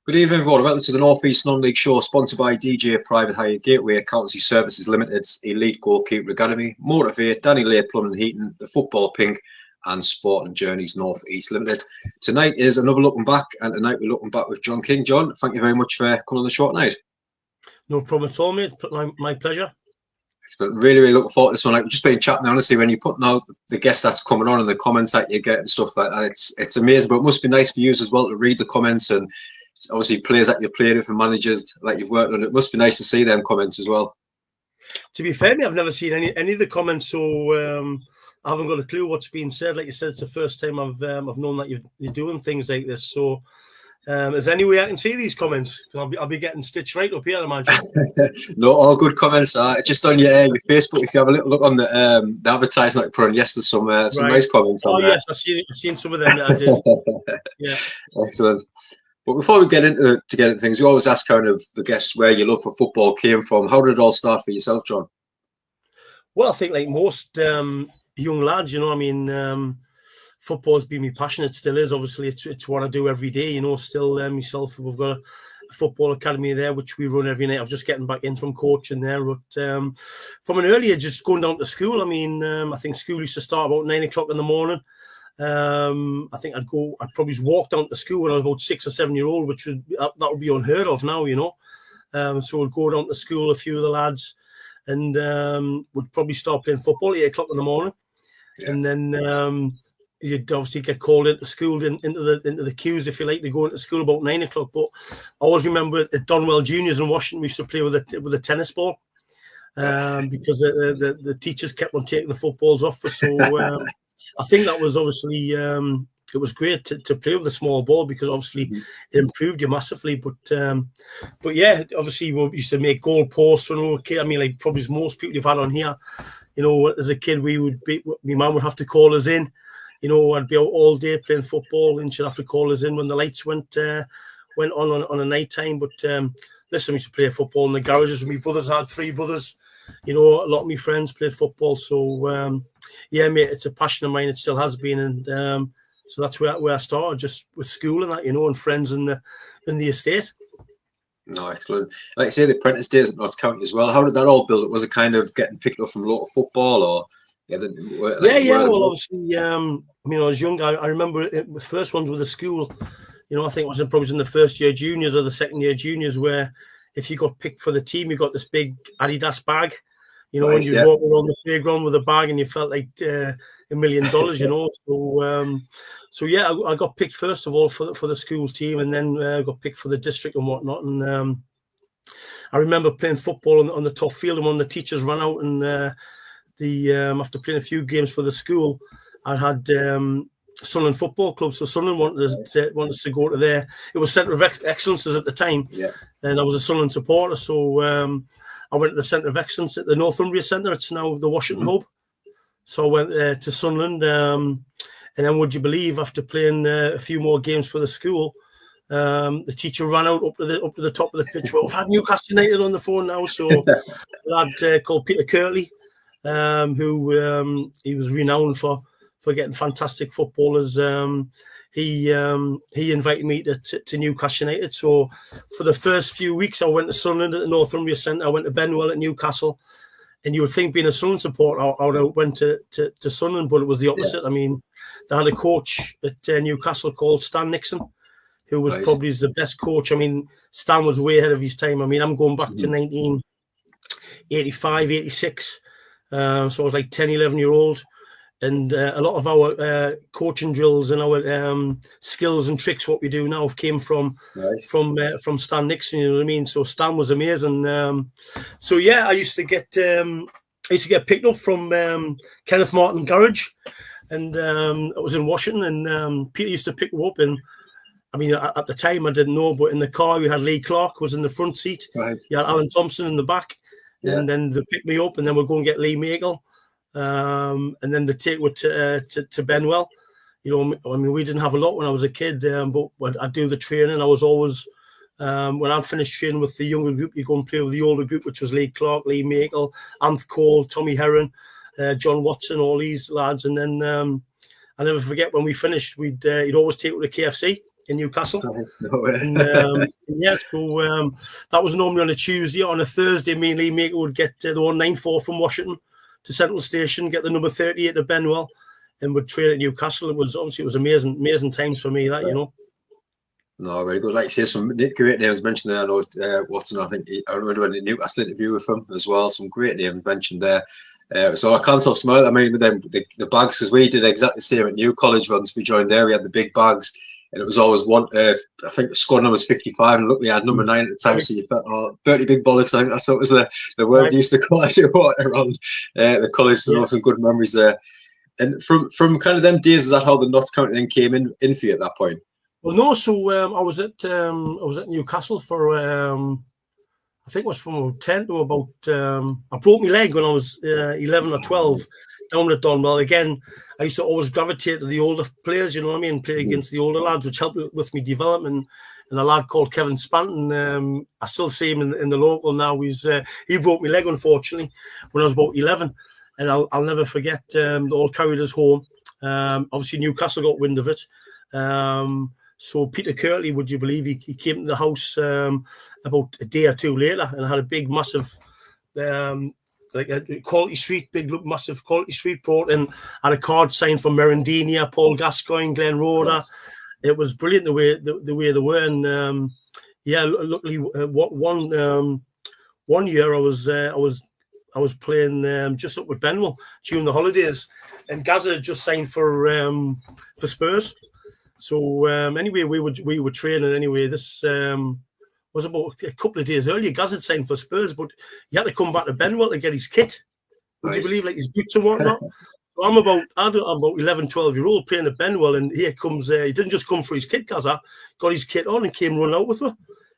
Good evening, everyone. Welcome to the North East Non-League Show, sponsored by DJ Private Hire Gateway Accountancy Services Limited's Elite Goalkeeper Academy, Morpeth, Danny Lay Plumbing and Heating, the Football Pink, and Sport and Journeys North East Limited. Tonight is another looking back, and tonight we're looking back with John King. John, thank you very much for coming on the show tonight. No problem at all, mate. My pleasure. Excellent. Really looking forward to this one. Like, we've just been chatting, honestly, when you're putting out the guests that's coming on and the comments that you get and stuff like that, it's amazing. But it must be nice for you as well to read the comments, and obviously players that you've played with and managers that you've worked on. It must be nice to see them comments as well. To be fair, I've never seen any of the comments, so I haven't got a clue what's being said. Like you said, it's the first time I've known that you're doing things like this. So is there any way I can see these comments? I'll be getting stitched right up here, I imagine. No, all good comments. Just on your Facebook, if you have a little look on the advertising that you put on, yes, there's some right. Nice comments on there. Yes, I've seen some of them that I did. Yeah. Excellent. But before we get into things, we always ask kind of the guests where your love for football came from. How did it all start for yourself, John? Well, I think like most young lads, football's been my passion. It still is. Obviously, it's what I do every day. Still myself. We've got a football academy there, which we run every night. I'm just getting back in from coaching there. But from an early age, just going down to school. I think school used to start about 9 o'clock in the morning. I think I'd probably walk down to school when I was about 6 or 7 year old, which that would be unheard of now, so we'd go down to school, a few of the lads, and would probably start playing football at 8 o'clock in the morning. Yeah. And then you'd obviously get called into school, into the queues, if you like, to go into school about 9 o'clock. But I always remember at Donwell Juniors in Washington, we used to play with a tennis ball, because the teachers kept on taking the footballs off us. So I think that was obviously it was great to play with a small ball, because obviously it improved you massively. But yeah, obviously we used to make goal posts when we were a kid. Like probably most people you've had on here, as a kid, my mum would have to call us in. I'd be out all day playing football, and she'd have to call us in when the lights went on a night time. But listen, we used to play football in the garages. My brothers had 3 brothers. A lot of my friends played football. So yeah, mate, it's a passion of mine. It still has been, and so that's where I started, just with school and that, and friends in the estate. No, excellent. Like I say, the apprentice days at Notts County as well. How did that all build up? Was it kind of getting picked up from local football, or Well, obviously, I was young. I remember the first ones with the school. I think it was probably in the first year juniors or the second year juniors, where if you got picked for the team, you got this big Adidas bag. Nice, when you walk around the playground with a bag, and you felt like $1 million. So yeah, I got picked first of all for the school team, and then got picked for the district and whatnot. And I remember playing football on the top field, and when the teachers ran out, and after playing a few games for the school, I had Sunderland Football Club. So Sunderland wanted us to go to there. It was Centre of Excellences at the time, and I was a Sunderland supporter. So I went to the Centre of Excellence at the Northumbria Centre. It's now the Washington Hub. So I went to Sunderland, and then would you believe, after playing a few more games for the school, the teacher ran out up to the top of the pitch. Well, we've had Newcastle United on the phone now. So a lad called Peter Kirtley, who he was renowned for getting fantastic footballers. He invited me to Newcastle United. So for the first few weeks, I went to Sunderland at the Northumbria Centre. I went to Benwell at Newcastle. And you would think, being a Sunderland supporter, I would have went to Sunderland, but it was the opposite. Yeah. They had a coach at Newcastle called Stan Nixon, who was probably the best coach. Stan was way ahead of his time. I'm going back to 1985, 86. So I was like 10, 11-year-old. And a lot of our coaching drills and our skills and tricks, what we do now, came from Stan Nixon. You know what I mean? So Stan was amazing. So yeah, I used to get picked up from Kenneth Martin Garage, and I was in Washington, and Peter used to pick me up. And at the time I didn't know, but in the car we had Lee Clark was in the front seat. Right. You had Alan Thompson in the back, and then they picked me up, and then we'd go and get Lee Makel. And then the take were to Benwell. We didn't have a lot when I was a kid, but when I'd do the training, I was always, when I'd finished training with the younger group, you go and play with the older group, which was Lee Clark, Lee Makel, Anth Cole, Tommy Heron, John Watson, all these lads. And then I never forget, when we finished, he'd always take it to KFC. in Newcastle. No way. And yeah, so that was normally on a Tuesday. On a Thursday, me and Lee Maker would get the 194 from Washington to Central Station, get the number 38 to Benwell, and would train at Newcastle. It was amazing times for me, that, you know. No, very good. Like you say, some great names mentioned there. I know Watson, I think I remember a Newcastle interview with him as well. Some great names mentioned there. So I can't stop smiling. I mean, with them, the bags, because we did exactly the same at New College once we joined there. We had the big bags, and it was always one. I think the squad number was 55, and look, we had number 9 at the time. So you thought, oh, 30 big bollocks. I think that's what was the word used to call it around the college. So some good memories there. And from kind of them days, is that how the Notts County then came in for you at that point? Well, no. So I was at Newcastle for I think it was from about 10 to about I broke my leg when I was 11 or 12 down at Donwell. Again, I used to always gravitate to the older players, you know what I mean, play against the older lads, which helped with my development. And a lad called Kevin Spanton, I still see him in the local now. He broke my leg, unfortunately, when I was about 11. And I'll never forget, they all carried us home. Obviously, Newcastle got wind of it. So Peter Kirtley, would you believe, he came to the house about a day or two later and had a big, massive, like a Quality Street, massive Quality Street brought in, had a card signed from Merendinia, Paul Gascoigne, Glenn Roder. Yes. It was brilliant the way they were. And yeah, luckily, one year I was playing just up with Benwell during the holidays, and Gazza had just signed for Spurs. So anyway, we were training anyway. This was about a couple of days earlier. Gaz had signed for Spurs, but he had to come back to Benwell to get his kit. Would you believe, like his boots and whatnot? So I'm about 11, 12-year-old playing at Benwell, and here comes, he didn't just come for his kit, Gazza, got his kit on and came running out with her.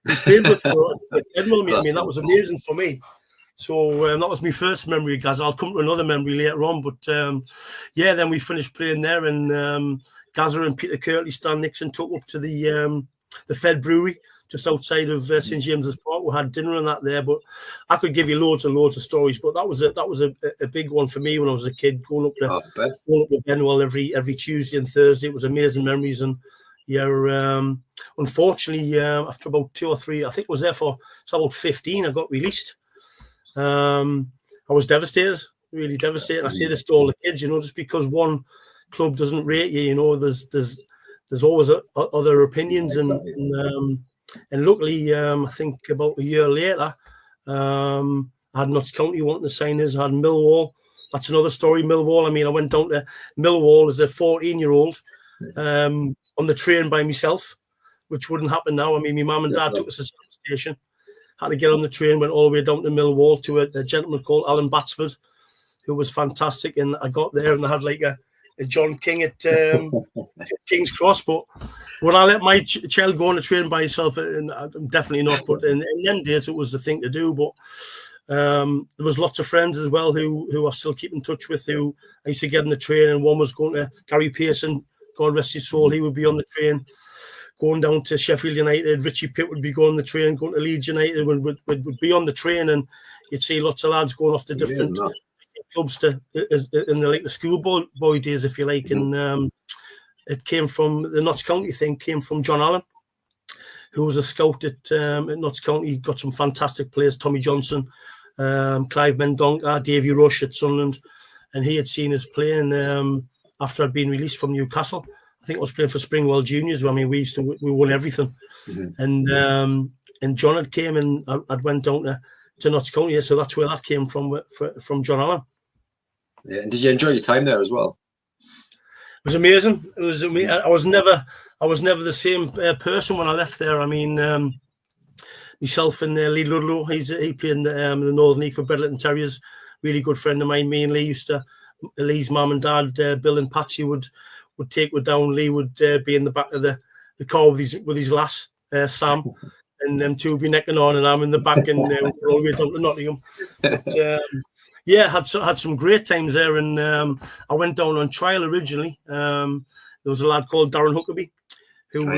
He played with her at Benwell. I mean, that was amazing for me. So that was my first memory, Gaz. I'll come to another memory later on. But yeah, then we finished playing there, and Gazza and Peter Kirtley, Stan Nixon took up to the Fed Brewery just outside of St James's Park. We had dinner and that there. But I could give you loads and loads of stories. But that was a big one for me when I was a kid, going up to Benwell every Tuesday and Thursday. It was amazing memories. And yeah, unfortunately, after about 2 or 3, I think I was there for about 15. I got released. I was devastated, really devastated. I say this to all the kids, you know, just because one club doesn't rate you, you know, there's always other opinions. Exactly. And luckily, I think about a year later, I had Notts County wanting to sign us. I had Millwall. That's another story, Millwall. I mean, I went down to Millwall as a 14-year-old on the train by myself, which wouldn't happen now. I mean, my mum and dad took us to the station. Had to get on the train, went all the way down to Millwall to a gentleman called Alan Batsford, who was fantastic. And I got there and they had like a John King at King's Cross. But would I let my child go on a train by himself? And definitely not. But in them days, it was the thing to do. But there was lots of friends as well who I still keep in touch with, who I used to get on the train. And one was going to Gary Pearson, God rest his soul. He would be on the train. Going down to Sheffield United, Richie Pitt would be going on the train, going to Leeds United, would be on the train, and you'd see lots of lads going off to different clubs in the schoolboy days, if you like. Mm-hmm. And it came from the Notts County thing, came from John Allen, who was a scout at Notts County. He got some fantastic players, Tommy Johnson, Clive Mendonca, Davy Rush at Sunderland, and he had seen us playing after I'd been released from Newcastle. I think I was playing for Springwell Juniors. I mean, we won everything. Mm-hmm. And John had came and I'd went down to Notts County, so that's where that came from John Allen. Yeah, and did you enjoy your time there as well? It was amazing. It was. I was never the same person when I left there. I mean, myself and Lee Ludlow. He played in the Northern League for Bedlington Terriers. Really good friend of mine. Me and Lee Lee's mum and dad, Bill and Patsy would take her down. Lee would be in the back of the car with his lass, Sam, and them two would be necking on, and I'm in the back, and we're all the way down to Nottingham. But, yeah, had some great times there, and I went down on trial originally. There was a lad called Darren Huckabee, who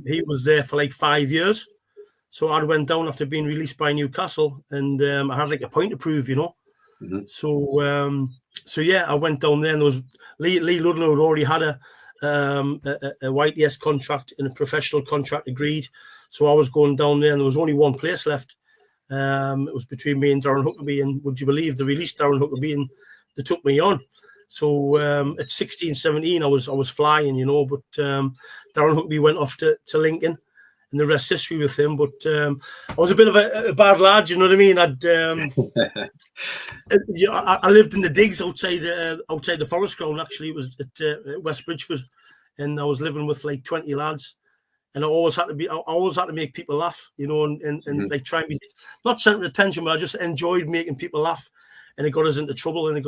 he was there for like 5 years. So I went down after being released by Newcastle, and I had like a point to prove, you know. Mm-hmm. So yeah, I went down there, and there was Lee Ludlow had already had a a YTS contract and a professional contract agreed. So I was going down there, and there was only one place left. It was between me and Darren Huckabee, and would you believe they released Darren Huckabee and they took me on. So at 16, 17, I was flying, you know, but Darren Huckabee went off to Lincoln, and the rest history with him. But I was a bit of a bad lad, you know what I mean? I lived in the digs outside the Forest ground. Actually, it was at West Bridgeford, and I was living with like 20 lads. And I always had to make people laugh, you know, and like try and be not center of attention, but I just enjoyed making people laugh. And it got us into trouble, a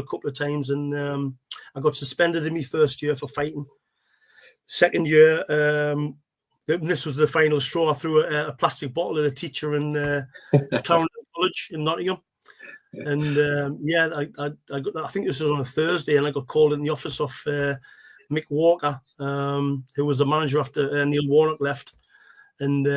couple of times. And I got suspended in my first year for fighting. Second year, this was the final straw. I threw a plastic bottle at a teacher in Clarendon College in Nottingham. And I think this was on a Thursday, and I got called in the office of Mick Walker, who was the manager after Neil Warnock left, and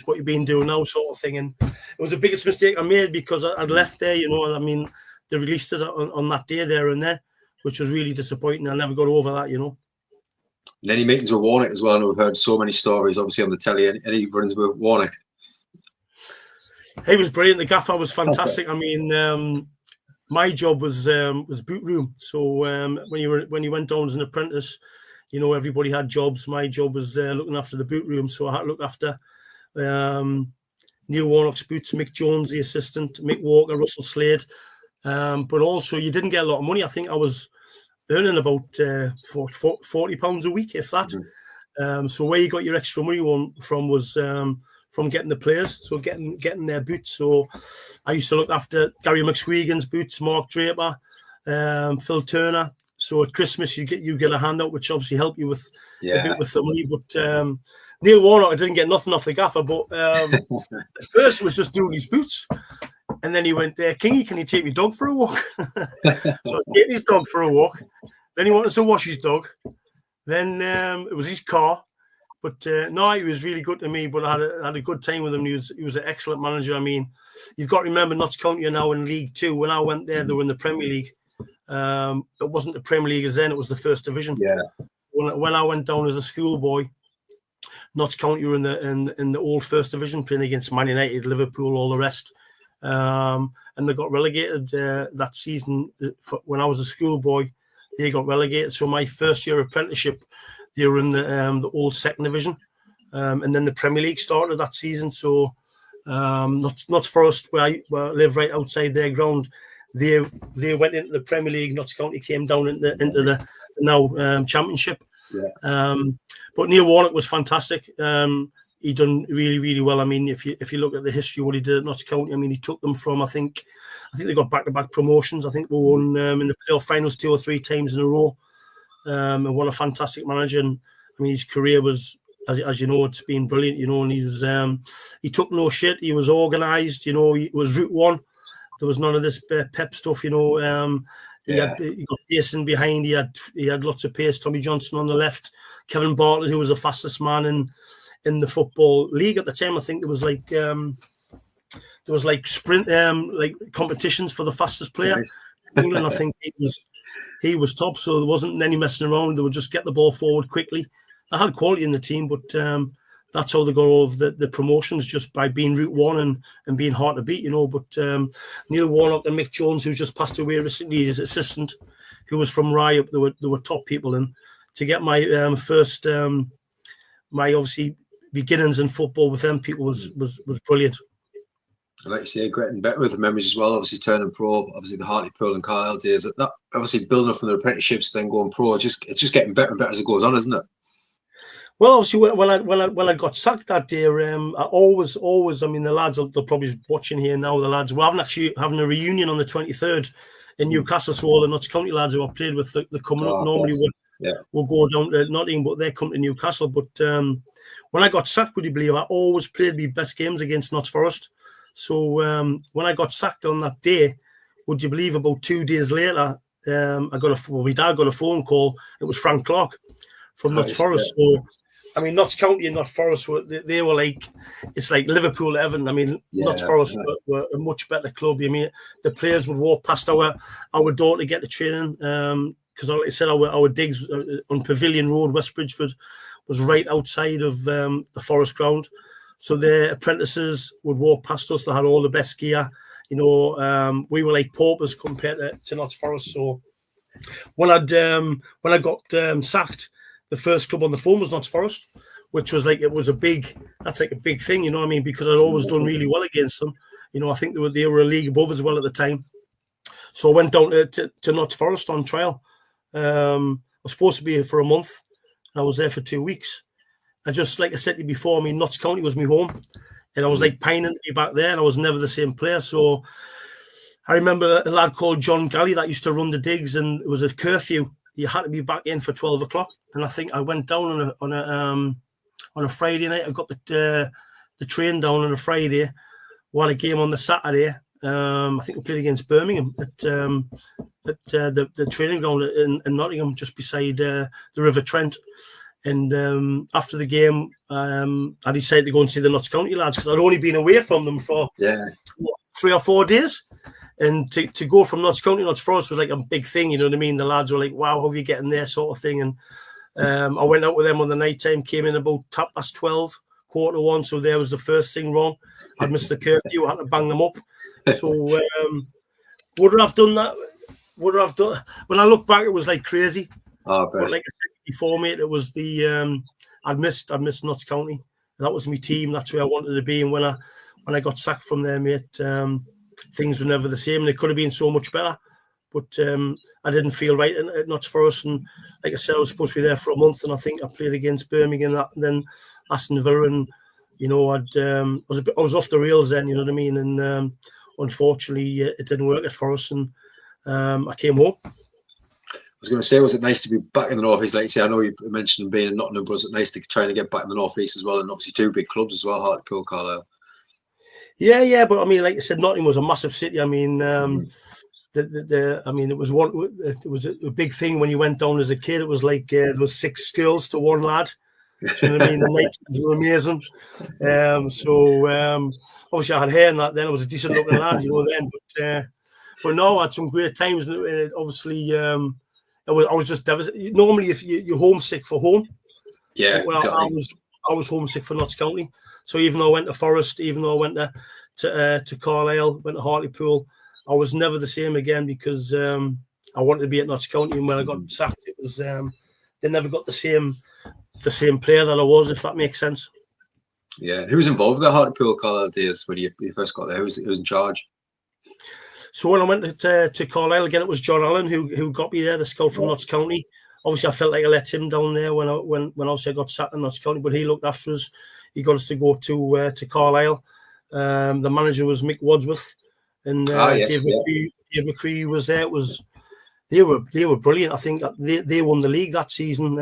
what you've been doing now, sort of thing. And it was the biggest mistake I made, because I'd left there, you know. I mean, they released us on that day there and then, which was really disappointing. I never got over that, you know. And any meetings with Warnock as well? I know we've heard so many stories, obviously, on the telly. Any runs with Warnock? He was brilliant. The gaffer was fantastic. I mean, my job was boot room. So when you went down as an apprentice, you know, everybody had jobs. My job was looking after the boot room. So I had to look after Neil Warnock's boots, Mick Jones, the assistant, Mick Walker, Russell Slade. But also, you didn't get a lot of money. I think I was earning about £40 a week, if that. So where you got your extra money from was from getting the players, so getting their boots. So I used to look after Gary McSwegan's boots, Mark Draper, Phil Turner. So at Christmas you get a handout, which obviously helped you with a bit with the money. But Neil Warnock, I didn't get nothing off the gaffer. But at first was just doing his boots, and then he went, "Kingy, can you take your dog for a walk?" So I gave his dog for a walk. Then he wanted to wash his dog. Then it was his car. But no, he was really good to me. But I had a good time with him. He was an excellent manager. I mean, you've got to remember, Notts County are now in League Two. When I went there, they were in the Premier League. It wasn't the Premier League as then; it was the First Division. Yeah. When I went down as a schoolboy, Notts County were in the old First Division, playing against Man United, Liverpool, all the rest. And they got relegated that season. When I was a schoolboy, they got relegated. So my first year apprenticeship, they were in the old second division, and then the Premier League started that season. So, Notts Forest, where I live right outside their ground, they went into the Premier League. Notts County came down into the now Championship. Yeah. But Neil Warnock was fantastic. He done really, really well. I mean, if you look at the history of what he did at Notts County, I mean, he took them from I think they got back-to-back promotions. I think they won in the playoff finals 2 or 3 times in a row. And what a fantastic manager. And I mean, his career was, as you know, it's been brilliant, you know. And he took no shit. He was organised, you know. He was Route 1. There was none of this pep stuff, you know. He got Pearson behind. He had lots of pace. Tommy Johnson on the left. Kevin Bartlett, who was the fastest man in the football league at the time. I think there was like sprint like competitions for the fastest player. Right. And I think he was top, so there wasn't any messing around. They would just get the ball forward quickly. They had quality in the team, but that's how they got all of the promotions, just by being Route 1 and being hard to beat, you know. But Neil Warnock and Mick Jones, who just passed away recently, his assistant, who was from Rye, they were top people. And to get my first, my obviously beginnings in football with them people was brilliant. Like you say, getting better with the memories as well. Obviously, turning pro, obviously the Hartlepool and Carlisle days. That obviously building up from the apprenticeships, then going pro. It's just getting better and better as it goes on, isn't it? Well, obviously, when I got sacked that day, I always. I mean, the lads they're probably watching here now. The lads, we're having a reunion on the 23rd in Newcastle. So all the Notts County lads who I played with, they're coming up. Normally, we'll go down to Nottingham, but they're coming to Newcastle. But when I got sacked, would you believe, I always played my best games against Notts Forest. So when I got sacked on that day, would you believe, about 2 days later, my dad got a phone call. It was Frank Clark from Notts Forest. So, I mean, Notts County and Notts Forest they were like, it's like Liverpool, Everton. I mean, Notts Forest were a much better club. I mean, the players would walk past our door to get the training. because like I said, our digs on Pavilion Road, West Bridgeford, was right outside of the Forest ground. So the apprentices would walk past us. They had all the best gear. We were like paupers compared to Notts Forest. So when I got sacked, the first club on the phone was Notts Forest, which was like, that's like a big thing, you know what I mean? Because I'd always done really well against them. I think they were a league above as well at the time. So I went down to Notts Forest on trial. I was supposed to be here for a month, and I was there for 2 weeks. Like I said to you before, Notts County was my home, and I was like pining to be back there, and I was never the same player. So I remember a lad called John Galley that used to run the digs, and it was a curfew. You had to be back in for 12 o'clock. And I think I went down on a Friday night. I got the train down on a Friday, won a game on the Saturday. I think we played against Birmingham at the training ground in Nottingham, just beside the River Trent. And after the game, I decided to go and see the Notts County lads, because I'd only been away from them for 3 or 4 days. And to go from Notts County to Notts Forest was like a big thing, you know what I mean? The lads were like, wow, how are you getting there, sort of thing. And I went out with them on the night time, came in about 12:15, 1:15. So there was the first thing wrong. I'd missed the curfew, I had to bang them up. So would I have done that? Would I have done? When I look back, it was like crazy. Oh, but like I said before, mate, it was I'd missed Notts County. That was my team. That's where I wanted to be. And when I got sacked from there, mate, things were never the same. And it could have been so much better. But I didn't feel right at Notts Forest. And like I said, I was supposed to be there for a month. And I think I played against Birmingham and then Aston Villa. And, I was off the rails then, you know what I mean? And unfortunately, it didn't work at Forest. And I came home. I was going to say, was it nice to be back in the North East? Like you say, I know you mentioned being in Nottingham, but was it nice to try to get back in the North East as well? And obviously 2 big clubs as well, Hartlepool, Carlisle. Yeah, but I mean, like I said, Nottingham was a massive city. I mean, it was a big thing when you went down as a kid. It was like there was 6 girls to 1 lad. Do you know what I mean? The nights were amazing. Obviously I had hair and that then. I was a decent looking lad, then. But no, I had some great times. And obviously, I was just devastated. Normally, if you're homesick for home, exactly. I was homesick for Notts County. So even though I went to Forest, even though I went to Carlisle, went to Hartlepool, I was never the same again, because I wanted to be at Notts County. And when I got sacked, it was they never got the same player that I was, if that makes sense. Yeah, who was involved with the Hartlepool Carlisle days when you first got there? Who was in charge? So when I went to Carlisle again, it was John Allen who got me there, the scout from Notts County. Obviously, I felt like I let him down there when obviously I got sacked in Notts County, but he looked after us. He got us to go to Carlisle. The manager was Mick Wadsworth, and Dave McCree was there. They were brilliant. I think they won the league that season.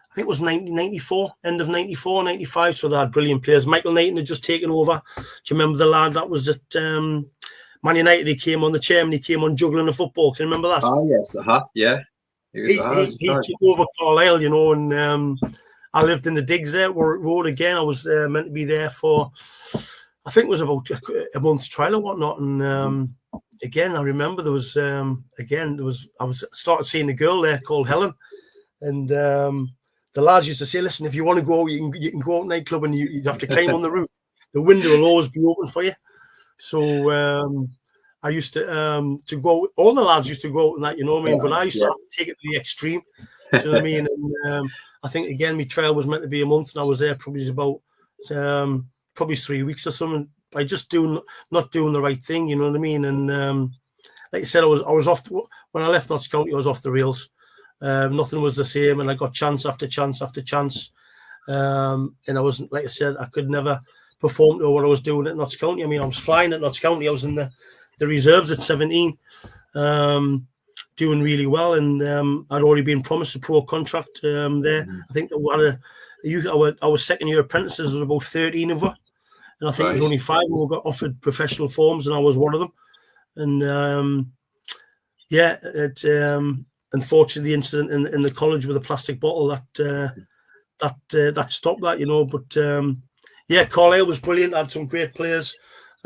I think it was 1994, end of 94, 95. So they had brilliant players. Michael Knighton had just taken over. Do you remember the lad that was at Man United? He came on the chair and he came on juggling the football. Can you remember that? Oh, yes. Yeah. He took over Carlisle, and I lived in the digs there, Warwick Road again. I was meant to be there for, I think it was about a month's trial or whatnot. And again, I remember I started seeing a girl there called Helen. And the lads used to say, listen, if you want to go, you can go out nightclub and you'd have to climb on the roof. The window will always be open for you. So I used to go, all the lads used to go out and that, you know what I mean? But I used to take it to the extreme. Do you know what I mean? And I think, again, my trial was meant to be a month, and I was there probably about 3 weeks or something. By just not doing the right thing, you know what I mean? And like I said, I was off, when I left Notts County, I was off the rails. Nothing was the same, and I got chance after chance after chance. And I wasn't, like I said, I could never perform to what I was doing at Notts County. I mean, I was flying at Notts County. I was in the reserves at 17, doing really well, and I'd already been promised a pro contract there. I think that our second year apprentices was about 13 of us, and I think there was only 5 who got offered professional forms, and I was one of them. And unfortunately, the incident in the college with a plastic bottle that stopped that, you know. But Carlisle was brilliant. I had some great players.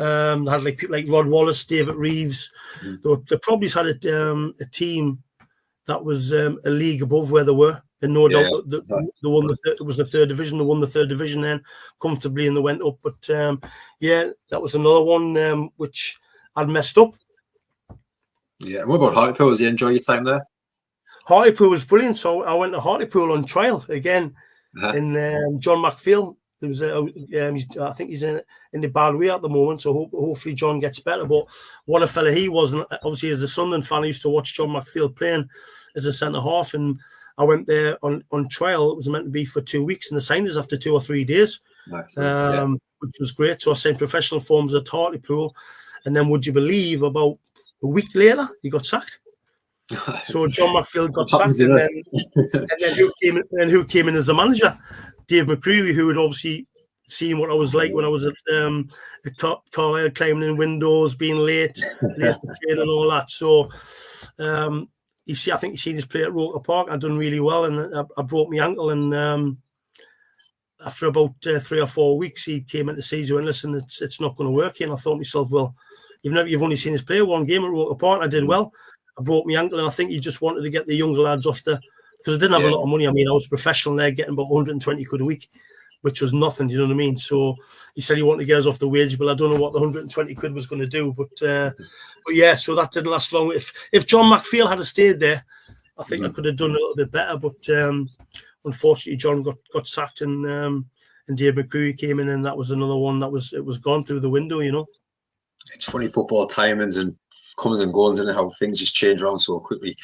They had like people like Rod Wallace, David Reeves. They probably had a team that was a league above where they were, and no doubt they won it was the third division. They won the third division then comfortably, and they went up. But that was another one which I'd messed up. Yeah. And what about Hartlepool? Did you enjoy your time there? Hartlepool was brilliant. So I went to Hartlepool on trial again, and John McPhail. There was I think he's in the bad way at the moment, so hopefully John gets better. But what a fella he was, and obviously as a Sunderland fan, I used to watch John McPhail playing as a centre half, and I went there on trial. It was meant to be for 2 weeks, and they signed us after 2 or 3 days, which was great. So I signed professional forms at Hartlepool, and then would you believe, about a week later he got sacked. So John McPhail got sacked, and then who came in as the manager? Dave McCreary, who had obviously seen what I was like when I was at Carlisle, climbing in windows, being late for training and all that. So, I think he's seen us play at Roker Park. I'd done really well, and I broke my ankle. And after about 3 or 4 weeks, he came in to see us and went, "Listen, it's not going to work." And I thought to myself, well, you've only seen us play one game at Roker Park. I did well. I broke my ankle, and I think he just wanted to get the younger lads off because I didn't have a lot of money. I mean, I was a professional there, getting about 120 quid a week, which was nothing, you know what I mean? So he said he wanted to get us off the wage bill. I don't know what the 120 quid was going to do, but yeah, so that didn't last long. If John McPhail had stayed there, I think I could have done a little bit better, but unfortunately John got sacked, and Dave McCreary came in, and that was another one it was gone through the window, you know. It's funny, football timings and comes and goes, and how things just change around so quickly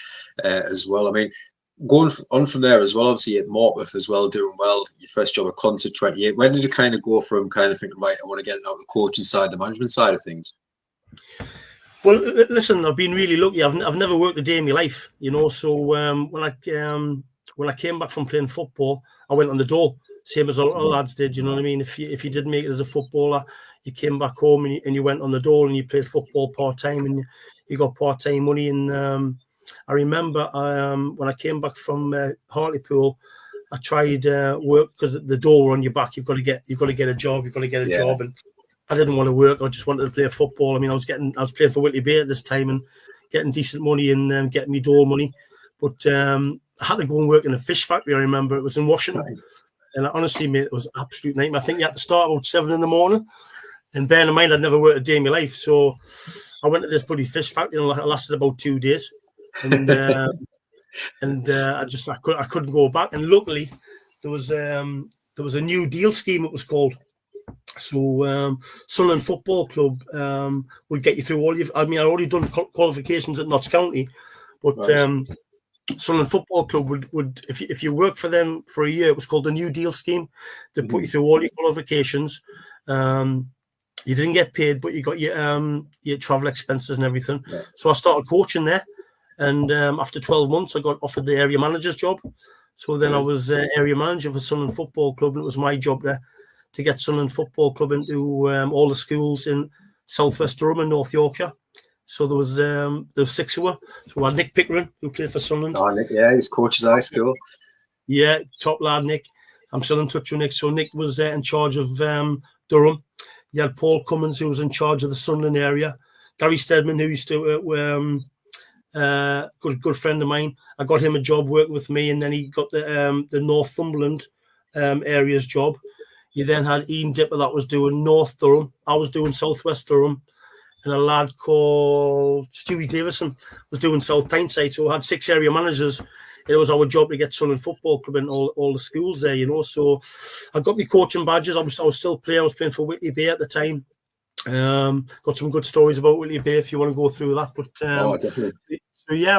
as well. I mean, going on from there as well, obviously at Morpeth as well, doing well. Your first job at Concert 28. When did you kind of go from kind of thinking, right, I want to get out of the coaching side, the management side of things? Well, listen, I've been really lucky. I've never worked a day in my life, you know. So when I came back from playing football, I went on the dole, same as a lot of lads did. You know what I mean? If you didn't make it as a footballer, you came back home and you went on the dole and you played football part time, and you got part time money. And I remember when I came back from Hartlepool, I tried work because the door on your back. You've got to get a job. You've got to get a job, and I didn't want to work. I just wanted to play football. I mean, I was playing for Whitley Bay at this time and getting decent money and getting me door money. But I had to go and work in a fish factory. I remember it was in Washington, and honestly, mate, it was an absolute nightmare. I think you had to start about 7 a.m. And bearing in mind, I'd never worked a day in my life, so I went to this bloody fish factory, and it lasted about 2 days. And I couldn't go back. And luckily, there was a new deal scheme. It was called. So Sunderland Football Club would get you through all your. I mean, I'd already done qualifications at Notts County, but Sunderland Football Club would if you worked for them for a year, it was called the New Deal Scheme. They put you through all your qualifications. You didn't get paid, but you got your travel expenses and everything. Yeah. So I started coaching there. And after 12 months, I got offered the area manager's job. So then I was area manager for Sunderland Football Club, and it was my job there to get Sunderland Football Club into all the schools in Southwest Durham and North Yorkshire. So there was 6 who were. So we had Nick Pickering, who played for Sunderland. Oh, Nick, yeah, he's coaches high school. Yeah, top lad, Nick. I'm still in touch with Nick. So Nick was in charge of Durham. You had Paul Cummins, who was in charge of the Sunderland area. Gary Stedman, who used to good friend of mine. I got him a job working with me, and then he got the Northumberland area's job. You then had Ian Dipper that was doing North Durham. I was doing Southwest Durham, and a lad called Stewie Davison was doing South Tyneside. So I had 6 area managers. It was our job to get Sunderland Football Club in all the schools there, you know. So I got my coaching badges. I was still playing. I was playing for Whitley Bay at the time. Got some good stories about Whitley Bay if you want to go through that. But definitely. So yeah,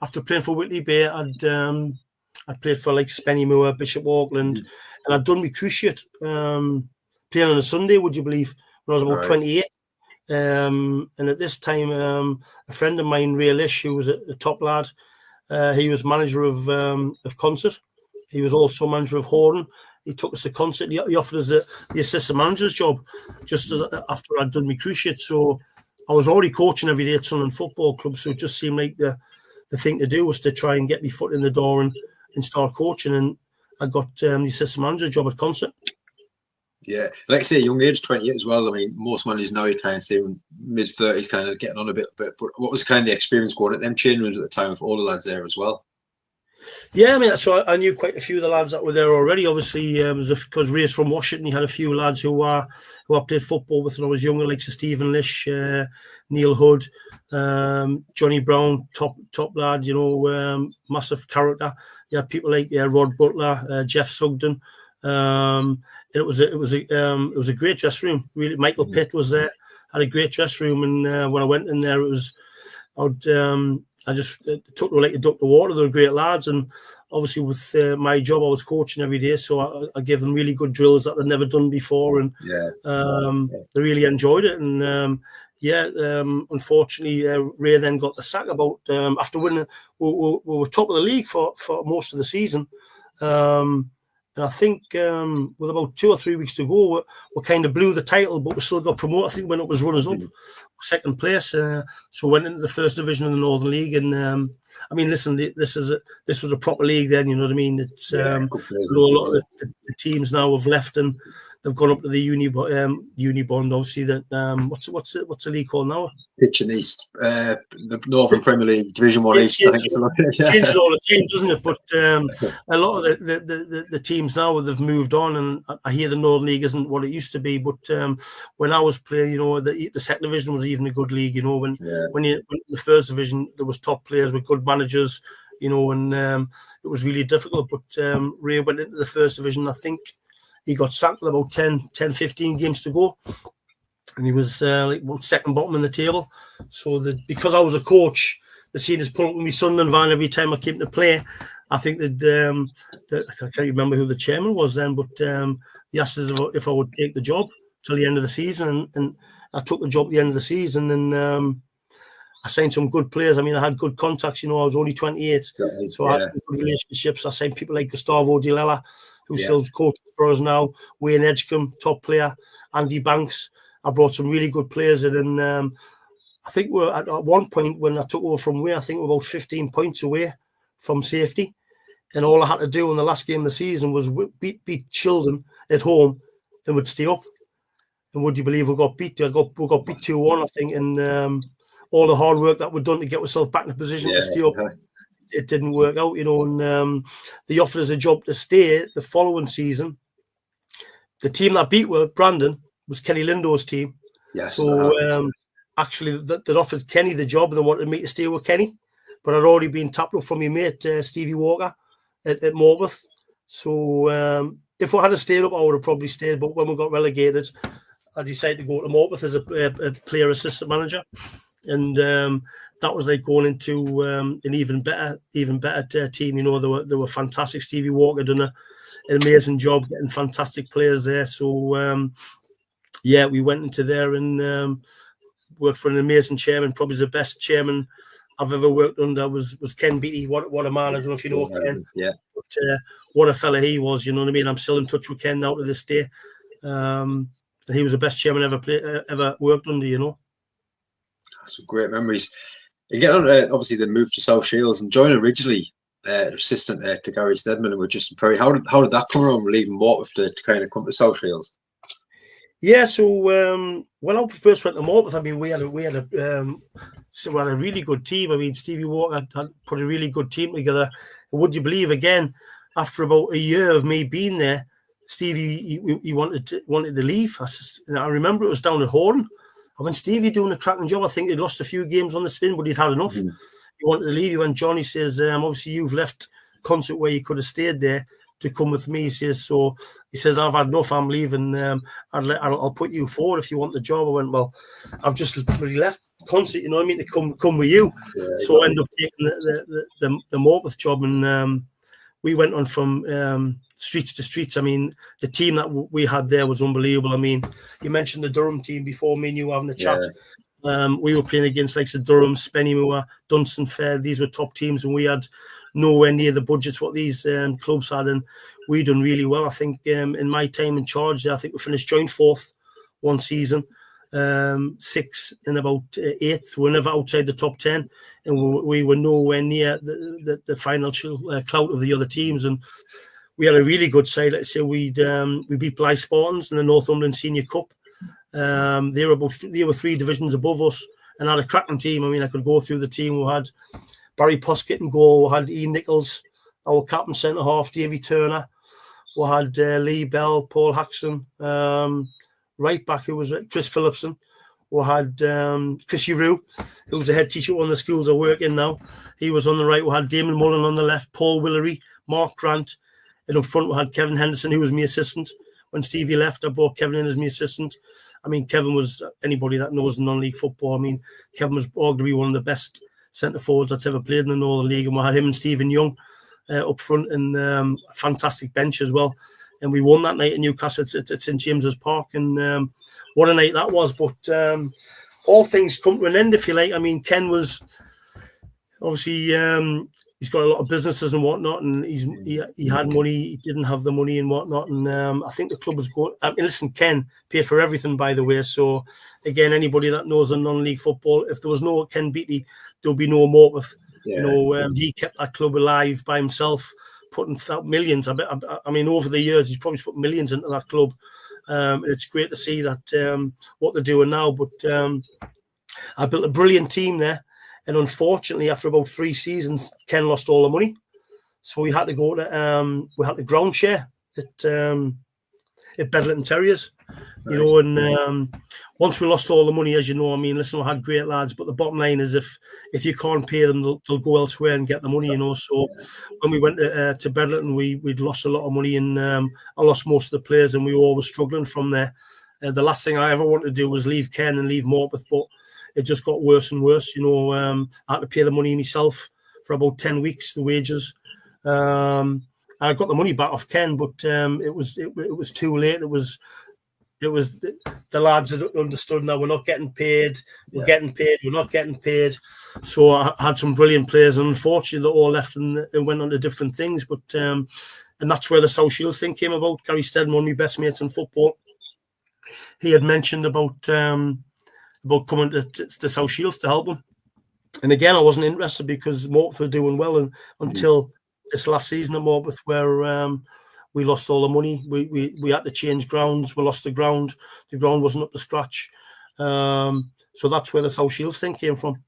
after playing for Whitley Bay, I'd played for like Spennymoor, Bishop Auckland, and I'd done my cruciate playing on a Sunday. Would you believe? When I was about 28. And at this time, a friend of mine, Ray Lish, who was a top lad, he was manager of Concert. He was also manager of Horton. He took us to Concert. He offered us the assistant manager's job just after I'd done my cruciate. So I was already coaching every day at Sunderland Football Club. So it just seemed like the thing to do was to try and get my foot in the door and start coaching. And I got the assistant manager job at Concert. Yeah, like I say, young age, 28 as well. I mean, most managers now you kind of see mid-30s, kind of getting on a bit. But what was kind of the experience going at them change rooms at the time for all the lads there as well? Yeah, I mean, so I knew quite a few of the lads that were there already. Obviously, because Ray's from Washington, he had a few lads who I played football with when I was younger, like Stephen Lish, Neil Hood, Johnny Brown, top lad, massive character. Yeah, people like Rod Butler, Jeff Sugden. It was a great dressing room. Really, Michael Pitt was there, had a great dressing room, and when I went in there, it was I just took them like a duck to water. They were great lads, and obviously with my job, I was coaching every day, so I gave them really good drills that they'd never done before, and they really enjoyed it. And unfortunately, Ray then got the sack about after winning. We were top of the league for most of the season. And I think with about 2 or 3 weeks to go, we kind of blew the title, but we still got promoted. I think when it was runners up, second place. So went into the first division of the Northern League. And I mean, listen, this was a proper league then. You know what I mean? It's a lot of the teams now have left and they've gone up to the Unibond. Obviously, that what's the league called now? Pitch and East, the Northern Premier League, Division 1 East. I think it's changes all the time, doesn't it? But a lot of the teams now they've moved on, and I hear the Northern League isn't what it used to be. But when I was playing, the second division was even a good league. When you went in the first division, there was top players with good managers. And it was really difficult. But Ray went into the first division. I think he got sacked with about 10, 15 games to go. And he was like second bottom in the table. So because I was a coach, the seniors pulled up with me Sunderland van every time I came to play. I think that I can't remember who the chairman was then, but he asked us if I would take the job till the end of the season. And I took the job at the end of the season. And I signed some good players. I mean, I had good contacts. I was only 28. So I had good relationships. I signed people like Gustavo Di Lella, who's still coaching for us now, Wayne Edgecombe, top player, Andy Banks. I brought some really good players in, and I think we're at one point when I took over from Wayne, I think we're about 15 points away from safety. And all I had to do in the last game of the season was beat Children at home and would stay up. And would you believe we got beat? We got beat 2-1, I think, and all the hard work that we'd done to get ourselves back in a position to stay up. It didn't work out, and they offered us a job to stay the following season. The team that beat were Brandon, was Kenny Lindo's team. Yes. So actually, they offered Kenny the job and they wanted me to stay with Kenny. But I'd already been tapped up from my mate, Stevie Walker, at Morpeth. So if I had stayed up, I would have probably stayed. But when we got relegated, I decided to go to Morpeth as a player assistant manager. And that was like going into an even better team. They were fantastic. Stevie Walker done an amazing job getting fantastic players there. So we went into there and worked for an amazing chairman. Probably the best chairman I've ever worked under was Ken Beattie. What a man! I don't know if you know Ken. Yeah. But what a fella he was. You know what I mean? I'm still in touch with Ken now to this day. He was the best chairman ever worked under. Some great memories. And get on, obviously, they moved to South Shields and joined originally assistant to Gary Stedman and with Justin Perry. How did that come around, leaving Morpeth to kind of come to South Shields? Yeah, so when I first went to Morpeth, I mean, we had a really good team. I mean, Stevie Walker had put a really good team together. And would you believe, again, after about a year of me being there, Stevie he wanted to leave. I remember it was down at Horn. And when Stevie doing a tracking job, I think he'd lost a few games on the spin, but he'd had enough. He wanted to leave. He went, John, he says, obviously you've left concert where you could have stayed there to come with me. He says, I've had enough, I'm leaving. I'll put you forward if you want the job. I went, well, I've just really left concert, you know what I mean, to come with you. Yeah, so I ended up taking the Morpeth job, and we went on from streets to streets. I mean, the team that we had there was unbelievable. I mean, you mentioned the Durham team before, me and you having a chat. We were playing against like the Durham, Spennymoor, Dunstan Fair. These were top teams, and we had nowhere near the budgets what these clubs had, and we done really well. I think in my time in charge, I think we finished joint fourth one season, 6th and about 8th. We were never outside the top 10, and we were nowhere near the financial clout of the other teams. And we had a really good side. Let's say we beat Blyth Spartans in the Northumberland Senior Cup. They were 3 divisions above us and had a cracking team. I mean, I could go through the team. We had Barry Poskett in goal. We had Ian Nichols, our captain centre half, Davy Turner. We had Lee Bell, Paul Haxon, right back, who was Chris Phillipson. We had Chris Yeroux, who was the head teacher at one of the schools I work in now. He was on the right. We had Damon Mullen on the left, Paul Willery, Mark Grant. And up front, we had Kevin Henderson, who was my assistant. When Stevie left, I brought Kevin in as my assistant. I mean, Kevin was, anybody that knows non-league football, I mean, Kevin was arguably one of the best centre-forwards that's ever played in the Northern League. And we had him and Stephen Young up front, and a fantastic bench as well. And we won that night in Newcastle at St James's Park. And what a night that was. But all things come to an end, if you like. I mean, Ken was obviously, he's got a lot of businesses and whatnot, and he had money, he didn't have the money and whatnot. And I think the club was going. I mean, listen, Ken paid for everything, by the way. So again, anybody that knows the non-league football, if there was no Ken Beattie, there'll be no Morpeth. Yeah. You know, he kept that club alive by himself, putting out millions. I mean, over the years, he's probably put millions into that club. And it's great to see that what they're doing now. But I built a brilliant team there. And unfortunately, after about 3 seasons, Ken lost all the money. So we had to go to ground share at Bedlington Terriers. You know, and once we lost all the money, as you know, I mean, listen, we had great lads, but the bottom line is if you can't pay them, they'll go elsewhere and get the money, you know. So when we went to Bedlington, we'd lost a lot of money, and I lost most of the players, and we were always struggling from there. The last thing I ever wanted to do was leave Ken and leave Morpeth, but it just got worse and worse, you know. I had to pay the money myself for about 10 weeks, the wages. I got the money back off Ken, but it was too late. It was the lads that understood now we're not getting paid, we're not getting paid. So I had some brilliant players, and unfortunately they all left and went on to different things. But and that's where the South Shields thing came about. Gary Steadman, one of my best mates in football, he had mentioned about coming to South Shields to help him. And again, I wasn't interested because Morpeth were doing well until this last season at Morpeth, where we lost all the money. We had to change grounds. We lost the ground. The ground wasn't up to scratch. So that's where the South Shields thing came from.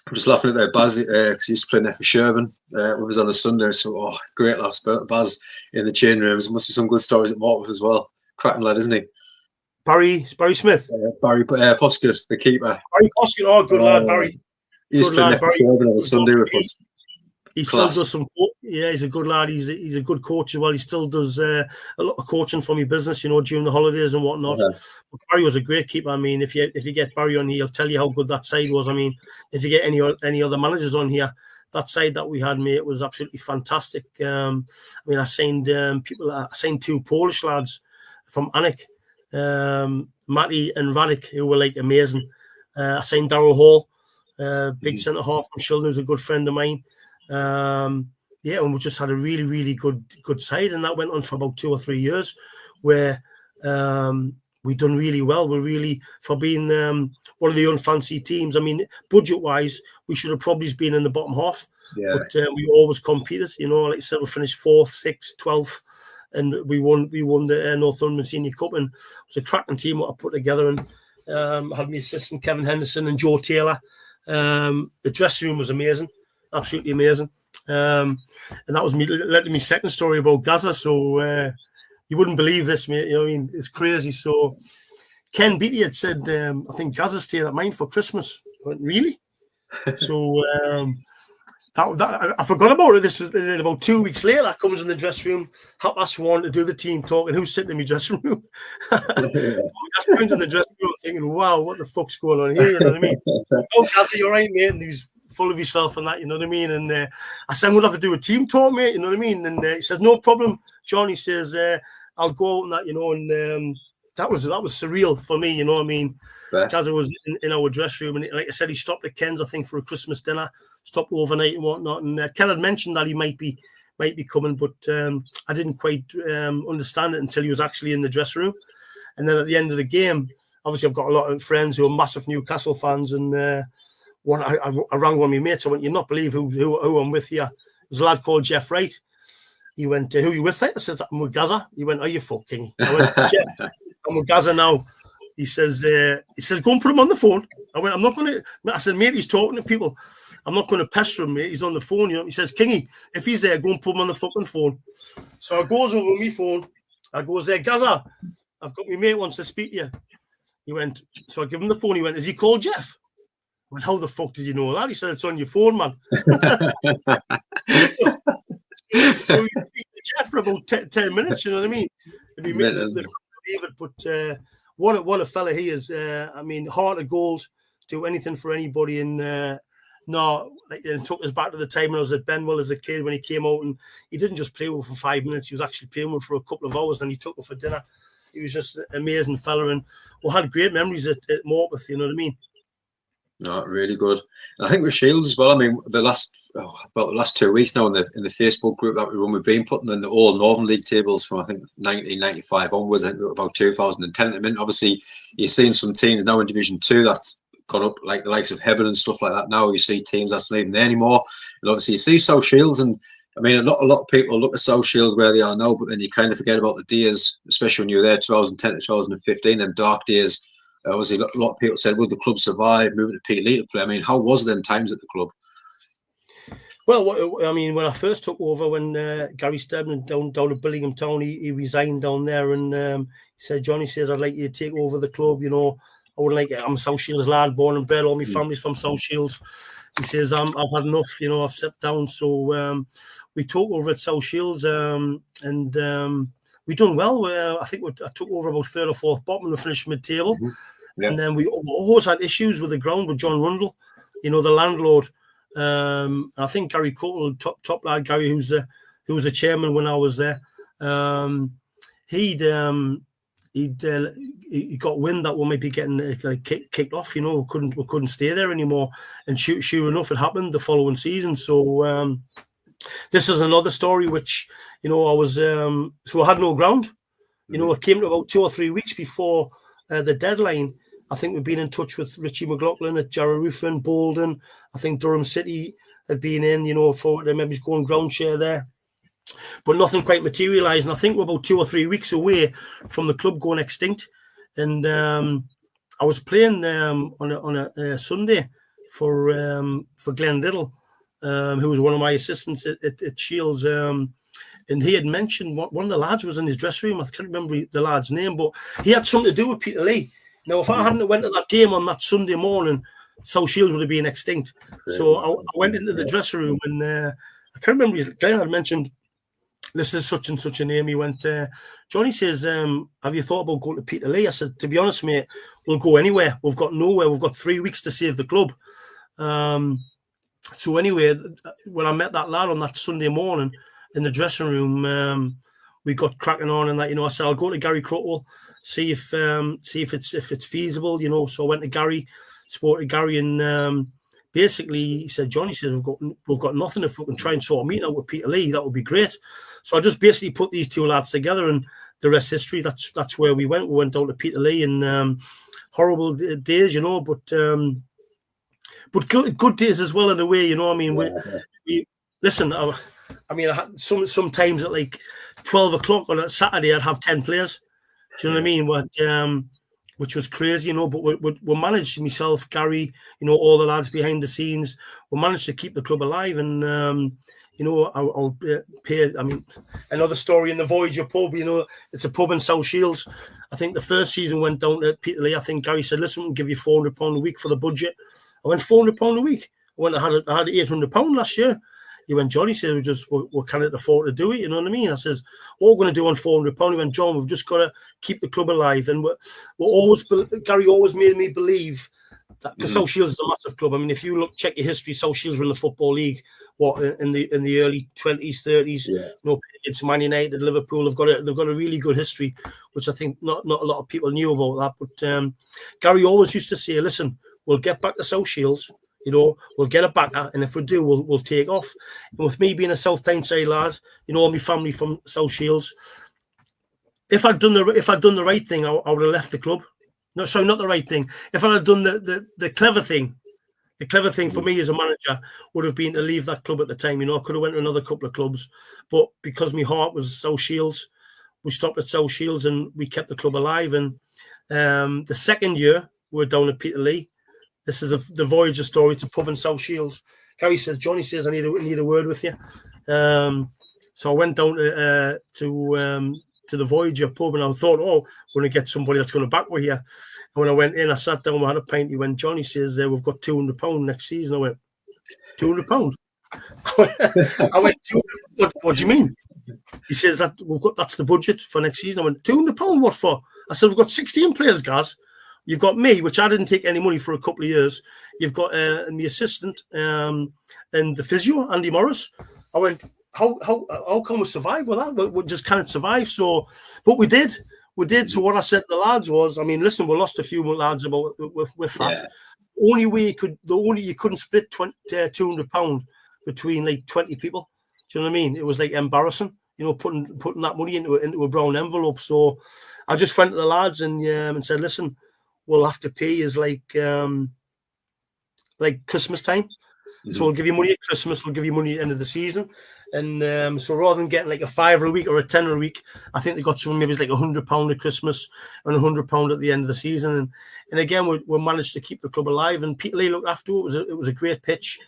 I'm just laughing at that Baz, because he used to play there for Sherburn with us on a Sunday. So, great laughs about Baz in the change rooms. There must be some good stories at Morpeth as well. Cracking lad, isn't he? Barry Smith? Barry Poskett, the keeper. Barry Poskett, good lad, Barry. He used to play there for Sherburn on a Sunday with us. He still does some, he's a good lad. He's a good coach as well. He still does a lot of coaching for my business, you know, during the holidays and whatnot. But Barry was a great keeper. I mean, if you get Barry on here, he'll tell you how good that side was. I mean, if you get any other managers on here, that side that we had, mate, was absolutely fantastic. I mean, I signed 2 Polish lads from Anik, Matty and Radek, who were like amazing. I signed Darryl Hall, big centre half from Shildon, who's a good friend of mine. And we just had a really, really good side, and that went on for about 2 or 3 years, where we done really well. We're really, for being one of the unfancy teams. I mean, budget wise, we should have probably been in the bottom half, but we always competed. You know, like I said, we finished 4th, 6th, 12th, and we won the Northumberland Senior Cup, and it was a cracking team what I put together. And I had my assistant Kevin Henderson and Joe Taylor. The dressing room was amazing. Absolutely amazing. And that was led to my second story about Gaza. So you wouldn't believe this, mate. You know, I mean, it's crazy. So Ken Beattie had said, I think Gaza's staying at mine for Christmas. I went, really? So I forgot about it. This was about 2 weeks later. I comes in the dressing room, 1:30 to do the team talk, and who's sitting in my dressing room? I comes in the dressing room thinking, wow, what the fuck's going on here? You know what I mean? Oh, Gaza, you're right, mate. And he was full of yourself and that, you know what I mean? And I said, I'm going to have to do a team talk, mate, you know what I mean? And he says, no problem, John. He says, I'll go out and that, you know, and that was surreal for me, you know what I mean? Gaza was in our dressing room, and like I said, he stopped at Ken's, I think, for a Christmas dinner, stopped overnight and whatnot. And Ken had mentioned that he might be coming, but I didn't quite understand it until he was actually in the dressing room. And then at the end of the game, obviously I've got a lot of friends who are massive Newcastle fans, and I rang one of my mates. I went, you'll not believe who I'm with here. There's a lad called Jeff Wright. He went, who are you with? I said, I'm with Gaza. He went, are you fucking? I went, Jeff, I'm with Gaza now. He says, go and put him on the phone. I went, I'm not going to. I said, mate, he's talking to people. I'm not going to pester him, mate. He's on the phone. You know. He says, Kingy, if he's there, go and put him on the fucking phone. So I goes over my phone. I goes there, Gaza, I've got my mate wants to speak to you. He went, so I give him the phone. He went, is he called Jeff? I went, how the fuck did you know that? He said, it's on your phone, man. So we speak to Jeff for about 10 minutes, you know what I mean? And but what a fella he is. I mean, heart of gold, do anything for anybody. And it took us back to the time when I was at Benwell as a kid when he came out, and he didn't just play with for 5 minutes. He was actually playing with for a couple of hours. Then he took her for dinner. He was just an amazing fella, and we had great memories at Morpeth. You know what I mean? No, really good. And I think with Shields as well. I mean, the last 2 weeks now in the Facebook group that we run, we've been putting in the all Northern League tables from I think 1995 onwards. I think about 2010 at the minute. Obviously, you're seeing some teams now in Division 2 that's gone up, like the likes of Hebburn and stuff like that. Now you see teams that's not even there anymore, and obviously you see South Shields, and I mean a lot of people look at South Shields where they are now, but then you kind of forget about the days, especially when you were there 2010 to 2015, them dark days. Obviously, a lot of people said, "Will the club survive moving to Pete Lee to play?" I mean, how was them times at the club? Well, I mean, when I first took over, when Gary Stedman down at Billingham Town, he resigned down there, and he said, "Johnny says I'd like you to take over the club. You know, I wouldn't like it. I'm a South Shields lad, born and bred. All my family's from South Shields." He says, "I've had enough. You know, I've stepped down." So we took over at South Shields, and we done well. I think I took over about third or fourth bottom, and we finished mid-table. Mm-hmm. Yeah. And then we always had issues with the ground with John Rundle, you know, the landlord. I think Gary Cottle, top lad Gary, who was the chairman when I was there. He got wind that we might be getting kicked off. You know, we couldn't stay there anymore. And sure enough, it happened the following season. So this is another story which, you know, I was so I had no ground. You know, it came to about 2 or 3 weeks before the deadline. I think we've been in touch with Richie McLaughlin at Jarrah Bolden. I think Durham City had been in, you know, for maybe going ground share there. But nothing quite materialised. And I think we're about 2 or 3 weeks away from the club going extinct. And I was playing on a Sunday for Glenn Little, who was one of my assistants at Shields. And he had mentioned one of the lads was in his dressing room. I can't remember the lad's name, but he had something to do with Peter Lee. Now, if I hadn't went to that game on that Sunday morning, South Shields would have been extinct. So I went into the dressing room, and I can't remember. Glenn had mentioned, this is such and such a name. He went, Johnny says, have you thought about going to Peter Lee? I said, to be honest, mate, we'll go anywhere. We've got nowhere. We've got 3 weeks to save the club. So anyway, when I met that lad on that Sunday morning in the dressing room, we got cracking on and that, you know. I said, I'll go to Gary Crutwell, see if it's feasible, you know. So I went to Gary, spoke to Gary, and basically he said, Johnny says, we've got nothing. If we can try and sort a meeting out with Peter Lee, that would be great. So I just basically put these two lads together, and the rest history. That's where we went. We went down to Peter Lee, and horrible days, you know, but good days as well in a way, you know. I mean, we listen. I mean, I had sometimes at like 12 o'clock on a Saturday, I'd have 10 players. Do you know what I mean? But which was crazy, you know. But we managed, myself, Gary, you know, all the lads behind the scenes. We managed to keep the club alive, and you know, I'll pay. I mean, another story in the Voyager pub. You know, it's a pub in South Shields. I think the first season went down to Peter Lee. I think Gary said, "Listen, we'll give you £400 a week for the budget." I went, £400 a week. I had £800 last year. He went, Johnny said, we can't afford to do it. You know what I mean? I says, what we're going to do on £400. He went, John, we've just got to keep the club alive. And Gary always made me believe that, because South Shields is a massive club. I mean, if you check your history, South Shields were in the Football League, in the early 20s, 30s, you know, it's Man United, Liverpool. They've got a really good history, which I think not a lot of people knew about that. But Gary always used to say, listen, we'll get back to South Shields. You know, we'll get it back, and if we do, we'll take off. And with me being a South Tyneside lad, you know, all my family from South Shields. If I'd done the right thing, I would have left the club. No, sorry, not the right thing. If I had done the clever thing, The clever thing for me as a manager would have been to leave that club at the time. I could have went to another couple of clubs, but because my heart was South Shields, we stopped at South Shields and we kept the club alive. And the second year, we were down at Peterlee. This is the Voyager story. It's a pub in South Shields. Gary says, Johnny says, I need a word with you. So I went down to the Voyager pub and I thought, we're going to get somebody that's going to back me here. And when I went in, I sat down, we had a pint. He went, Johnny says, we've got £200 next season. I went, £200? I went, what do you mean? He says that that's the budget for next season. I went, £200? What for? I said, we've got 16 players, guys. You've got me, which I didn't take any money for a couple of years. You've got the assistant and the physio, Andy Morris. I went, how can we survive with that? We just can't survive. So, but we did. So what I said to the lads was, I mean, listen, we lost a few more lads with that. Yeah. You couldn't split £200 between like 20 people. Do you know what I mean? It was like embarrassing, putting that money into a brown envelope. So I just went to the lads and said, listen, we'll have to pay is like Christmas time. Mm-hmm. So we'll give you money at Christmas, we'll give you money at the end of the season. And so rather than getting like a £5 a week or a £10 a week, I think they got someone maybe it's like £100 at Christmas and £100 at the end of the season. And again, we managed to keep the club alive. And Peterlee looked after it. It was a great pitch.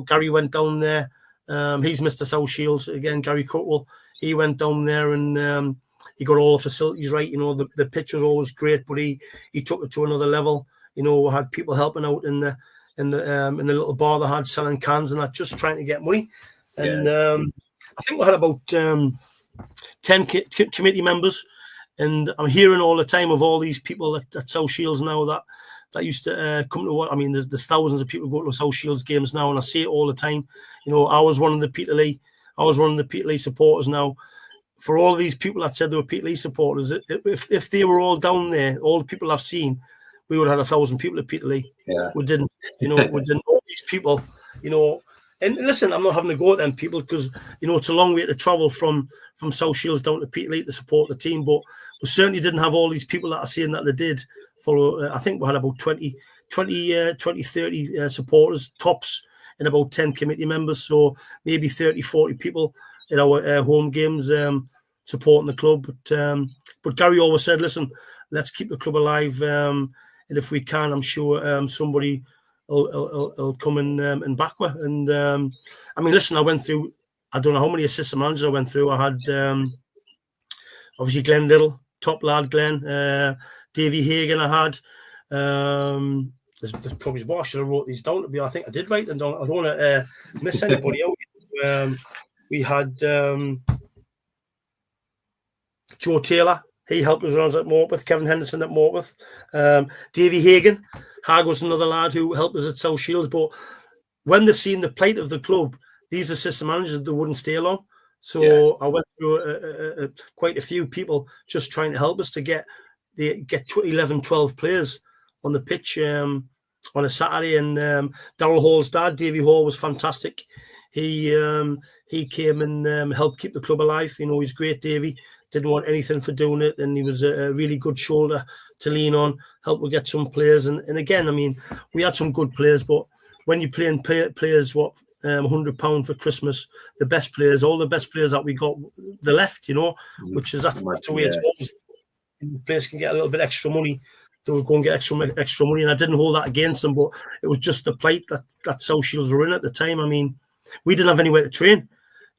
Gary went down there. He's Mr. South Shields again. Gary Cutwell. He went down there and he got all the facilities right. The pitch was always great, but he took it to another level. We had people helping out in the little bar they had selling cans and that, just trying to get money. And I think we had about 10 committee members, and I'm hearing all the time of all these people at South Shields now that used to come to what I mean. There's thousands of people go to South Shields games now, and I see it all the time. I was one of the Peterlee supporters now. For all these people that said they were Peterlee supporters, if they were all down there, all the people I've seen, we would have had 1,000 people at Peterlee. Yeah. We didn't. All these people, And listen, I'm not having to go at them people because, it's a long way to travel from South Shields down to Peterlee to support the team. But we certainly didn't have all these people that are saying that they did follow. I think we had about 30 supporters, tops, and about 10 committee members. So maybe 30, 40 people in our home games supporting the club. But Gary always said, listen, let's keep the club alive. And if we can, I'm sure somebody will come and back with. And I mean, listen, I went through, I don't know how many assistant managers I went through. I had obviously Glenn Little, top lad Glenn, Davy Hagan I had. There's probably more. I should have wrote these down to be. I think I did write them down. I don't want to miss anybody out. We had Joe Taylor. He helped us when I was at Morpeth. Kevin Henderson at Morpeth. Davy Hagan. Hag was another lad who helped us at South Shields. But when they seen the plight of the club, these assistant managers, they wouldn't stay long. So I went through quite a few people just trying to help us to get 11, 12 players on the pitch on a Saturday. And Darryl Hall's dad, Davy Hall, was fantastic. He came and helped keep the club alive. He's great, Davy. Didn't want anything for doing it, and he was a really good shoulder to lean on. Helped us get some players, and again, I mean, we had some good players, but when you're playing players, £100 for Christmas, all the best players that we got, they left, which is that's the way it's always. The players can get a little bit extra money. They would go and get extra money, and I didn't hold that against them, but it was just the plight that South Shields were in at the time. I mean, we didn't have anywhere to train.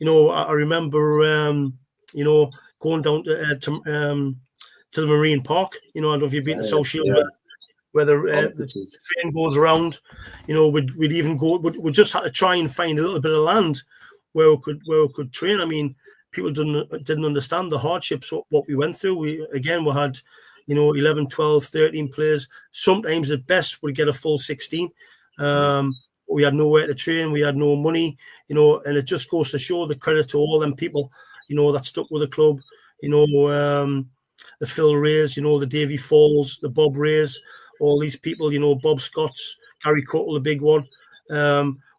I remember, going down to the Marine Park. I don't know if you've been to South Shields, where the train goes around. We'd even go. We just had to try and find a little bit of land where we could train. I mean, people didn't understand the hardships what we went through. We had 11, 12, 13 players. Sometimes at best we'd get a full 16. We had nowhere to train. We had no money. And it just goes to show the credit to all them people. That stuck with the club, the Phil Rays, the Davy Falls, the Bob Rays, all these people, Bob Scotts, Gary Cuttle, the big one.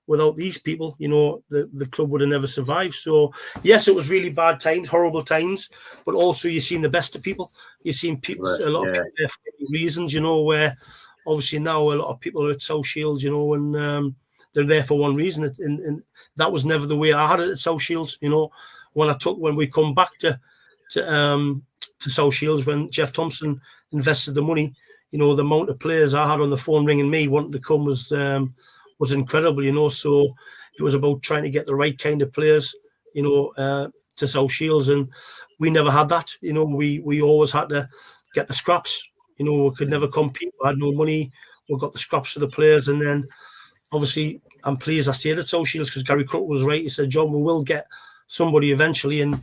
Without these people, the club would have never survived. So, yes, it was really bad times, horrible times, but also you've seen the best of people. You've seen people, a lot of people there for reasons, where obviously now a lot of people are at South Shields, you know, and they're there for one reason. And that was never the way I had it at South Shields, you know. When we come back to South Shields, when Jeff Thompson invested the money, you know, the amount of players I had on the phone ringing me wanting to come was incredible, you know. So it was about trying to get the right kind of players, you know, to South Shields, and we never had that. You know, we always had to get the scraps. You know, we could never compete. We had no money. We got the scraps for the players, and then obviously I'm pleased I stayed at South Shields because Gary Crook was right. He said, "John, we will get somebody eventually." And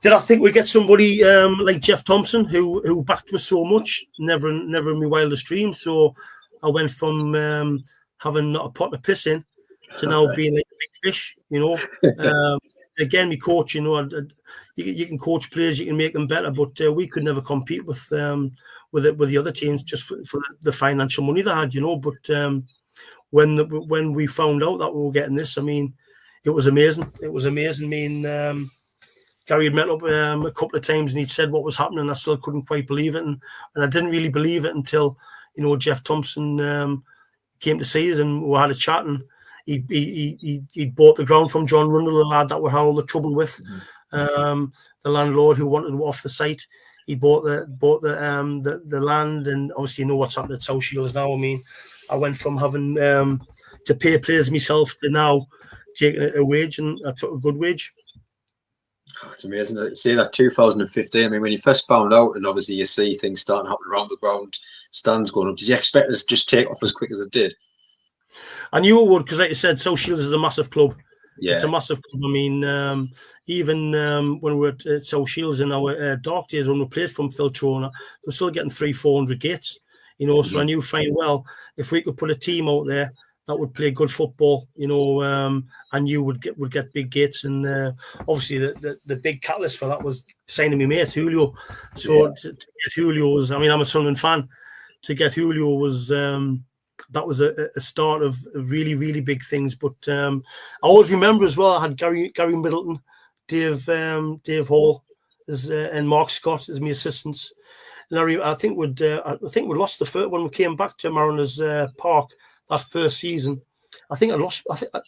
did I think we'd get somebody like Jeff Thompson, who backed us so much? Never in my wildest dreams. So I went from having not a pot to piss in to now being like a big fish, you know. Again, we coach, you know, you can coach players, you can make them better, but we could never compete with the other teams just for the financial money they had, you know. But when we found out that we were getting this, I mean, it was amazing. It was amazing. I mean, Gary had met up a couple of times and he'd said what was happening. I still couldn't quite believe it, and I didn't really believe it until, you know, Jeff Thompson came to see us and we had a chat, and he bought the ground from John Rundle, the lad that we had all the trouble with, the landlord who wanted to off the site. He bought the land, and obviously you know what's happened at South Shields now. I mean, I went from having to pay players myself to now taking a wage, and I took a good wage. Oh, it's amazing. You see that 2015. I mean, when you first found out, and obviously you see things starting to happen around the ground, stands going up. Did you expect us to just take off as quick as it did? I knew it would, because like you said, South Shields is a massive club. Yeah. It's a massive club. I mean, even when we were at South Shields in our dark days, when we played from Filtrona, we're still getting 300-400 gates, you know. So I knew fine well, if we could put a team out there that would play good football, you know, and you would get big gates. And obviously the big catalyst for that was signing my mate Julio. So to get Julio was, I mean, I'm a Sunderland fan. To get Julio was that was a start of really, really big things. But I always remember as well, I had Gary Middleton, Dave Hall, and Mark Scott as my assistants. And I think we lost the first when we came back to Mariners Park that first season. I think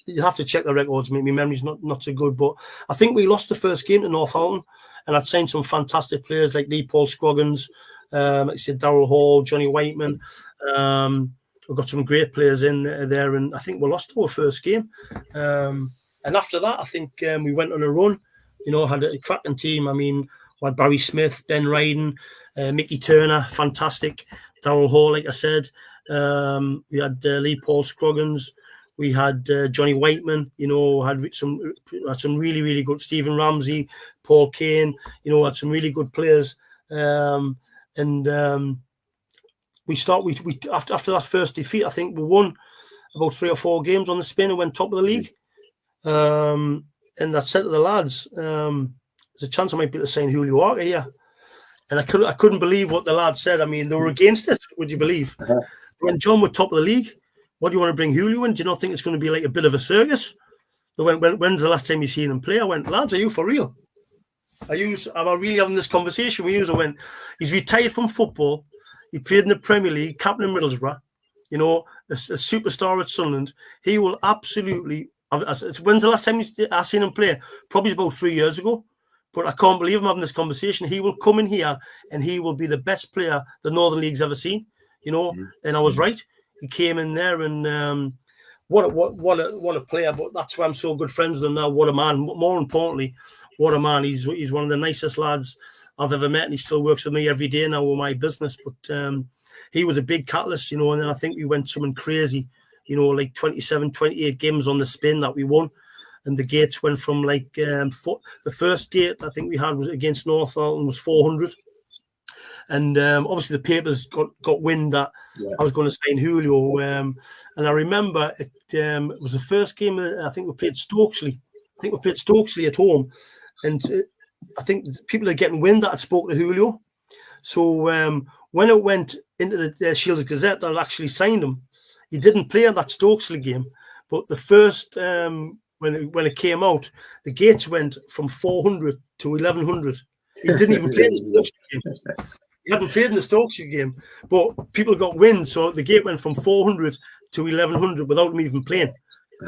you have to check the records. My memory's not so good, but I think we lost the first game to Northallerton, and I'd signed some fantastic players like Lee Paul Scroggins, like I said, Darryl Hall, Johnny Whiteman. We've got some great players in there, and I think we lost our first game. And after that, I think we went on a run. You know, had a cracking team. I mean, we had Barry Smith, Ben Ryden, Mickey Turner, fantastic. Darryl Hall, like I said. We had Lee Paul Scroggins. We had Johnny Whiteman. You know, had some really, really good. Stephen Ramsey, Paul Kane. You know, had some really good players. We after that first defeat, I think we won about 3 or 4 games on the spin and went top of the league. And I said to the lads, there's a chance I might be able to sign Julio Arca here. And I couldn't believe what the lads said. I mean, they were against it, would you believe? When John was top of the league, what do you want to bring Julio in? Do you not think it's going to be like a bit of a circus? They went, when's the last time you've seen him play? I went, lads, are you for real? Am I really having this conversation with you? I went, he's retired from football. He played in the Premier League, captain of Middlesbrough, you know, a superstar at Sunderland. He will absolutely. When's the last time I seen him play? Probably about 3 years ago. But I can't believe I'm having this conversation. He will come in here and he will be the best player the Northern League's ever seen, you know. And I was right. He came in there, and what a player. But that's why I'm so good friends with him now. What a man. More importantly, what a man. He's one of the nicest lads I've ever met, and he still works with me every day now with my business. But he was a big catalyst, you know. And then I think we went something crazy, you know, like 27, 28 games on the spin that we won. And the gates went from like the first gate I think we had was against Northallerton was 400, and obviously the papers got wind that I was going to sign Julio, and I remember it was the first game. I think we played Stokesley. At home, and I think people are getting wind that I spoke to Julio. So when it went into the Shields Gazette that I actually signed him, he didn't play in that Stokesley game, but the first. When it came out, the gates went from 400 to 1100. He didn't even play the game. He hadn't played in the Stokes game, but people got wind, so the gate went from 400 to 1100 without him even playing.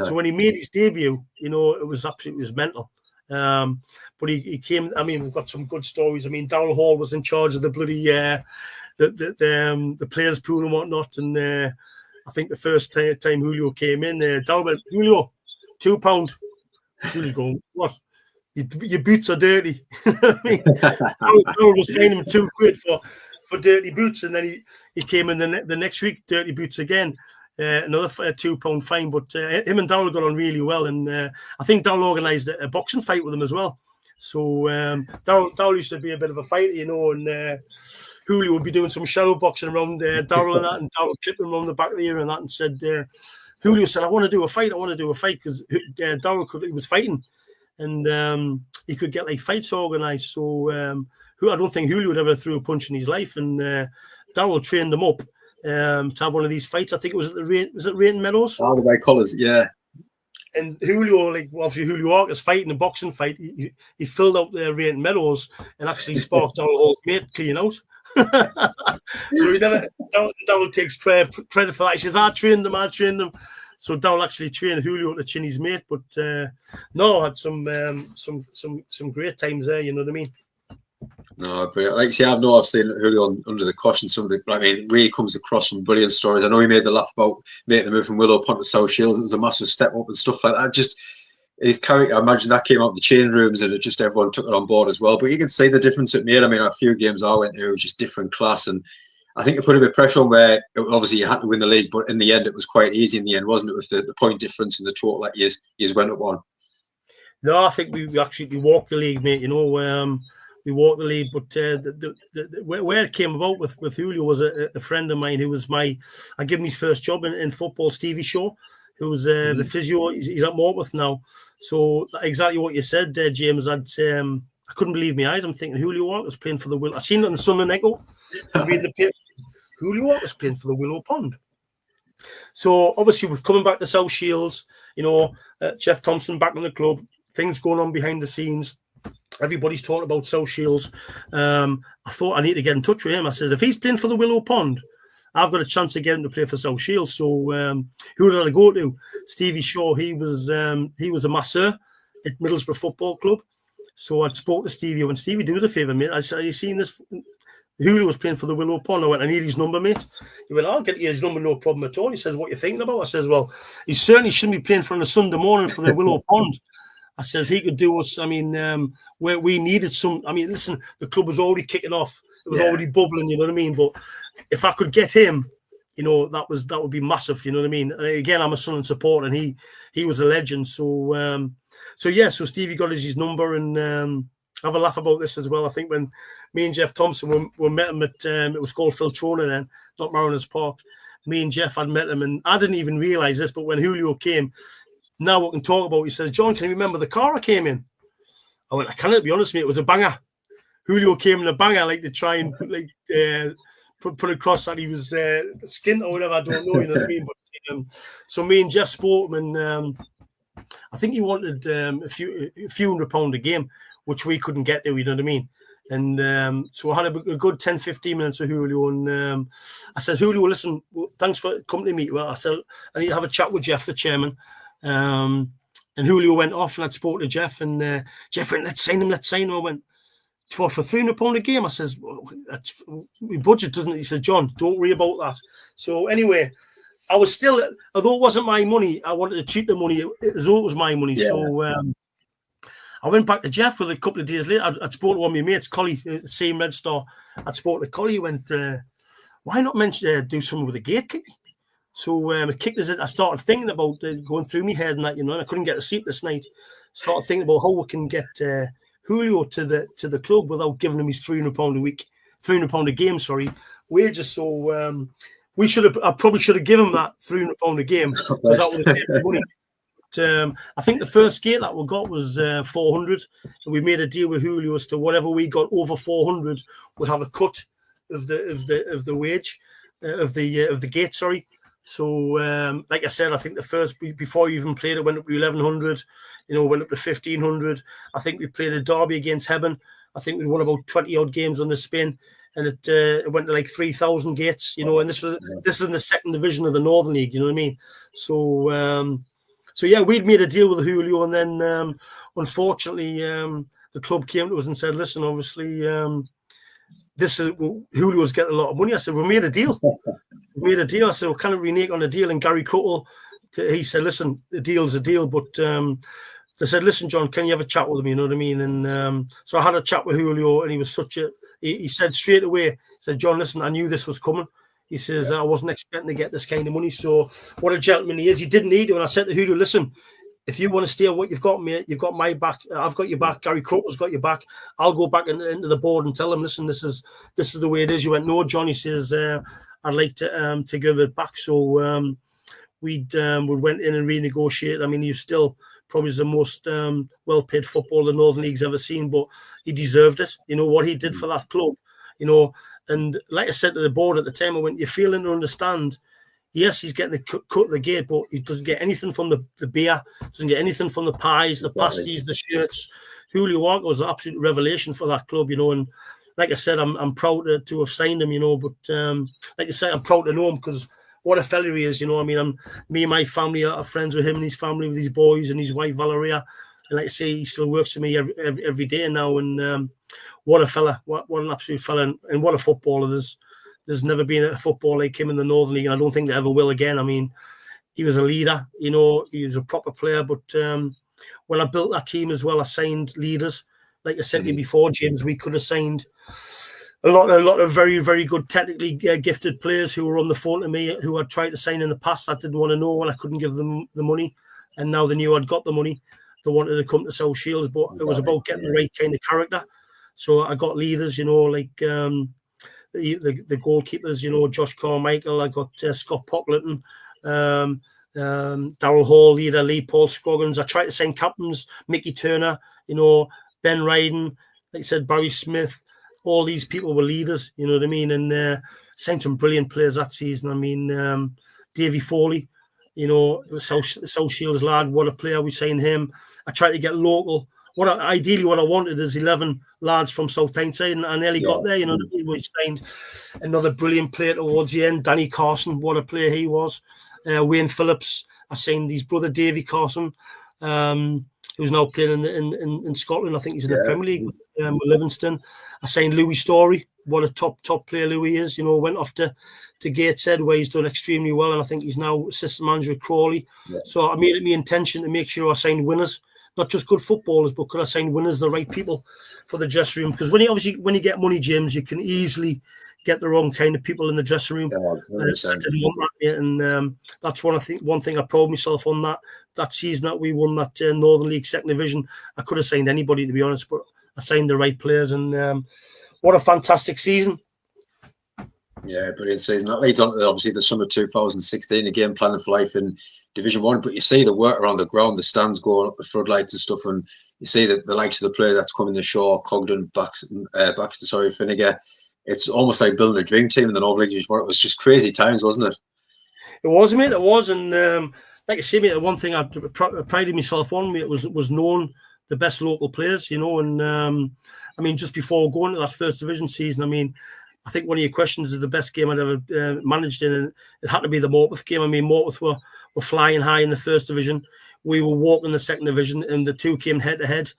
So when he made his debut, it was mental. But he came. I mean, we've got some good stories. I mean, Darrell Hall was in charge of the bloody the players' pool and whatnot. And I think the first time Julio came in, Darrell went, "Julio, £2." Julio's going, "What? Your boots are dirty." I mean, Darrell was paying him £2 for dirty boots, and then he came in the next week, dirty boots again. Another £2 fine, but him and Darrell got on really well, and I think Darrell organised a boxing fight with him as well. So Darrell used to be a bit of a fighter, and Julio would be doing some shadow boxing around Darrell and that, and Darrell clipped him around the back of the ear and that, and said, Julio said, I want to do a fight, because Darrell he was fighting, and he could get like fights organised. So I don't think Julio would ever threw a punch in his life, and Darrell trained him up to have one of these fights. I think it was at the Rain Meadows. Oh, the white collars, yeah. And Julio, obviously Julio Arca's fighting a boxing fight. He filled out the Rain Meadows and actually sparked our old mate clean out. So Darrell takes credit for that. He says, I trained them. So Darrell actually trained Julio to chin his mate. But I had some great times there, you know what I mean? No, brilliant. Like I say, I've seen Julio under the caution. Really comes across some brilliant stories. I know he made the laugh about making the move from Willow Pond to South Shields. It was a massive step up and stuff like that. Just his character, I imagine that came out in the change rooms, and everyone took it on board as well. But you can see the difference it made. I mean, a few games I went to, it was just different class, and I think it put a bit of pressure on where obviously you had to win the league, but in the end it was quite easy in the end, wasn't it, with the point difference and the total that you went up on? No, I think we walked the league, mate. We walked the lead, but where it came about with Julio was a friend of mine who was I gave him his first job in football, Stevie Shaw, who was the physio. He's at Morpeth now. So exactly what you said, James. I couldn't believe my eyes. I'm thinking Julio Arca was playing for the Willow. I seen it on the Sun and Echo. Reading the paper. Julio Arca was playing for the Willow Pond. So obviously, with coming back to South Shields, Jeff Thompson back in the club, things going on behind the scenes. Everybody's talking about South Shields. I thought I need to get in touch with him. I says, if he's playing for the Willow Pond, I've got a chance to get him to play for South Shields. So who did I go to? Stevie Shaw. He was a masseur at Middlesbrough Football Club. So I'd spoke to Stevie. When Stevie, do us a favour, mate. I said, have you seen this? Julio was playing for the Willow Pond. I went, I need his number, mate. He went, I'll get you his number, no problem at all. He says, what are you thinking about? I says, well, he certainly shouldn't be playing for on a Sunday morning for the Willow Pond. I says, he could do us. I mean, where we needed some. I mean, listen, the club was already kicking off. It was already bubbling, you know what I mean? But if I could get him, that would be massive, you know what I mean? Again, I'm a Sunderland supporter, and he was a legend. So Stevie got his number, and have a laugh about this as well. I think when me and Jeff Thompson we met him at, it was called Filtrona then, not Mariners Park. Me and Jeff had met him, and I didn't even realise this, but when Julio came, now we can talk about. He says, John, can you remember the car I came in? I went, I can't be honest, mate. It was a banger. Julio came in a banger, like to try and put across that he was skint or whatever. I don't know, you know what I mean? But so me and Jeff spoke him, and I think he wanted a few £100 a game, which we couldn't get to, you know what I mean? And so I had a good 10-15 minutes with Julio, and I said, Julio, listen, thanks for coming to meet. Well, I said, I need to have a chat with Jeff, the chairman. And Julio went off, and I'd spoke to Jeff, and Jeff went, let's sign him. I went, for £300 a game. I says, well, that's my budget, doesn't it? He said, John, don't worry about that. So anyway, I was still, although it wasn't my money, I wanted to treat the money as though it was my money. Yeah. So I went back to Jeff with a couple of days later. I'd spoken to one of my mates, Collie, same Red Star. I'd spoken to Collie. He went, why not do something with the gate kick? So it kicked us. I started thinking about going through my head and that, and I couldn't get to sleep this night. Started thinking about how we can get Julio to the club without giving him his £300 a week, £300 a game. Sorry, wages. So I probably should have given him that £300 a game, because that would have saved money. But, I think the first gate that we got was 400, and we made a deal with Julio as to whatever we got over 400 would have a cut of the wage of the gate. Sorry. So, like I said, I think the first, before you even played it, went up to 1,100, went up to 1,500. I think we played a derby against Hebben. I think we won about 20-odd games on the spin. and it went to like 3,000 gates, you know, and this is in the second division of the Northern League, you know what I mean? So yeah, we'd made a deal with Julio, and then unfortunately the club came to us and said, listen, obviously Julio's getting a lot of money. I said, we made a deal. I said, well, can we renege on a deal? And Gary Cuttle, he said, listen, the deal's a deal, but they said, listen, John, can you have a chat with him? You know what I mean? And so I had a chat with Julio, and he was he said straight away, he said, John, listen, I knew this was coming. He says, I wasn't expecting to get this kind of money. So what a gentleman he is. He didn't need it. And I said to Julio, listen, if you want to stay on what you've got, mate, you've got my back. I've got your back. Gary Crupple's got your back. I'll go back into the board and tell them, listen, this is the way it is. You went, no, John, he says, I'd like to give it back. So we went in and renegotiated. I mean, he's still probably the most well-paid footballer the Northern League's ever seen, but he deserved it. You know, what he did for that club, you know. And like I said to the board at the time, I went, you're failing to understand. Yes, he's getting the cut of the gate, but he doesn't get anything from the beer, doesn't get anything from the pies, the pasties, the shirts. Julio Arca was an absolute revelation for that club, you know. And like I said, I'm proud to have signed him, you know. But like I said, I'm proud to know him because what a fella he is, you know. I mean, me and my family are friends with him and his family, with his boys and his wife Valeria. And like I say, he still works for me every day now. And what a fella, what an absolute fella, and what a footballer. There's never been a footballer like him in the Northern League, and I don't think there ever will again. I mean, he was a leader, you know, he was a proper player. But when I built that team as well, I signed leaders. Like I said to you before, James, we could have signed a lot of very, very good technically gifted players who were on the phone to me, who I'd tried to sign in the past. I didn't want to know when I couldn't give them the money, and now they knew I'd got the money. They wanted to come to South Shields, but it was about getting the right kind of character. So I got leaders, you know, like the goalkeepers, you know, Josh Carmichael. I got Scott Pockleton, Darryl Hall, leader, Lee Paul Scroggins. I tried to sign captains, Mickey Turner, you know, Ben Ryden, like I said, Barry Smith. All these people were leaders, you know what I mean? And signed some brilliant players that season. I mean, Davy Foley, you know, South Shields lad, what a player. We signed him. I tried to get local. Ideally, what I wanted is 11 lads from South Tyneside, and I nearly got there. You know, we signed another brilliant player towards the end, Danny Carson. What a player he was. Wayne Phillips. I signed his brother Davy Carson, who's now playing in Scotland. I think he's in the Premier League with Livingston. I signed Louis Story. What a top player Louis is. You know, went off to Gateshead where he's done extremely well, and I think he's now assistant manager at Crawley. Yeah. So I made it my intention to make sure I signed winners. Not just good footballers, but could I sign winners, the right people for the dressing room? Because when you get money, James, you can easily get the wrong kind of people in the dressing room. And that's one thing I pride myself on that season that we won that Northern League second division. I could have signed anybody, to be honest, but I signed the right players, and what a fantastic season. Yeah, brilliant season. That leads on to obviously the summer 2016, again planning for life in Division 1. But you see the work around the ground, the stands going up, the floodlights and stuff, and you see the likes of the player that's coming to shore, Cogden, Baxter, Finnegan. It's almost like building a dream team in the Northern League Division 1. It was just crazy times, wasn't it? It was, mate. It was, and like I say, mate, the one thing I prided myself on, mate, was knowing the best local players, you know. And I mean, just before going to that first division season, I mean, I think one of your questions is the best game I'd ever managed in, and it had to be the Morpeth game. I mean, Morpeth were flying high in the first division. We were walking the second division, and the two came head to head.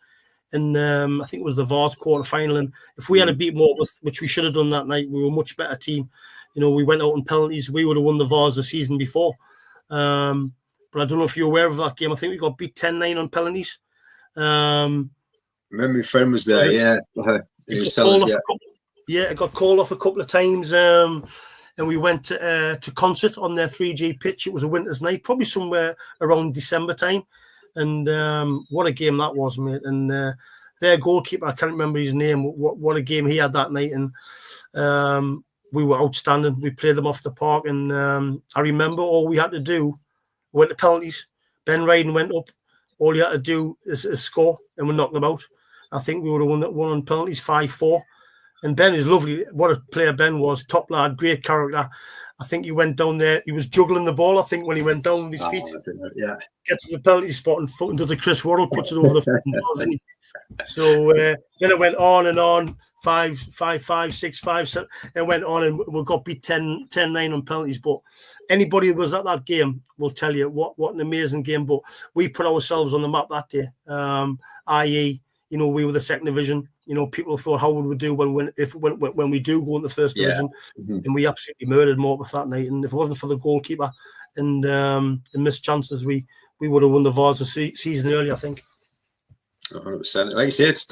And I think it was the Vars quarter final. And if we had to beat Morpeth, which we should have done that night, we were a much better team. You know, we went out on penalties. We would have won the Vars the season before. But I don't know if you're aware of that game. I think we got beat 10-9 on penalties. Remember, my friend was there. Yeah, he was telling us. Yeah, it got called off a couple of times, and we went to concert on their 3G pitch. It was a winter's night, probably somewhere around December time, and what a game that was, mate. And their goalkeeper, I can't remember his name, what a game he had that night, and we were outstanding. We played them off the park, and I remember all we had to do, went to penalties. Ben Ryden went up. All you had to do is score, and we knocked them out. I think we would have won on penalties 5-4. And Ben is lovely. What a player Ben was. Top lad, great character. I think he went down there. He was juggling the ball, I think, when he went down with his feet. Yeah. Gets to the penalty spot and does a Chris Waddle, puts it over the fucking ball, doesn't he? So then it went on and on. 5-5, 6-5, 7, and went on, and we got beat 10-9 on penalties. But anybody who was at that game will tell you what an amazing game. But we put ourselves on the map that day. I.e., we were the second division. People thought, how would we do when we do go in the first division? And we absolutely murdered Morpeth that night. And if it wasn't for the goalkeeper and the missed chances, we would have won the Vase season early, I think. 100%. Like you say, it's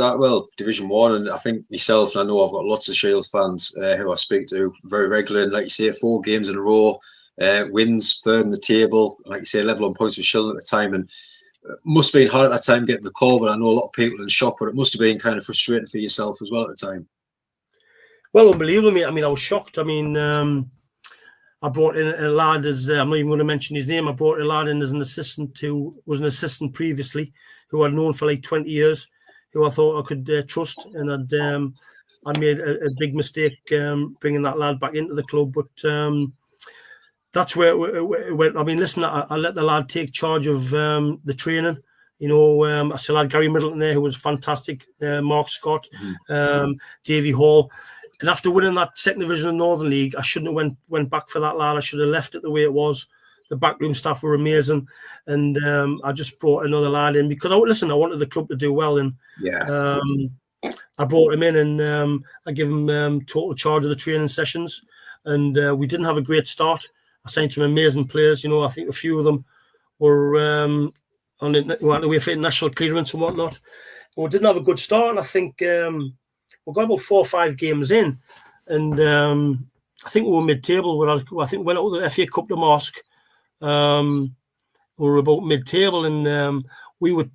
Division 1, and I think myself, and I know I've got lots of Shields fans who I speak to very regularly, and like you say, 4 games in a row, wins, third in the table, like you say, level on points with Shilton at the time, and it must have been hard at that time getting the call, but I know a lot of people in the shop, but it must have been kind of frustrating for yourself as well at the time. Well, unbelievable, mate. I mean, I was shocked. I mean, I brought in a lad as, I'm not even going to mention his name, I brought a lad in as an assistant who was an assistant previously, who I'd known for like 20 years, who I thought I could trust. And I made a big mistake bringing that lad back into the club. But that's where it went. I mean, listen, I let the lad take charge of the training. I still had Gary Middleton there, who was fantastic, Mark Scott, Davy Hall. And after winning that second division of Northern League, I shouldn't have went back for that lad. I should have left it the way it was. The backroom staff were amazing, and I just brought another lad in because I wanted the club to do well, and I brought him in, and I gave him total charge of the training sessions, and we didn't have a great start. I signed some amazing players. I think a few of them were on the way for national clearance and whatnot. We didn't have a good start, and I think we got about 4 or 5 games in, and I think we were mid-table. I think we went out with the FA Cup to Mosque. We were about mid-table, and we were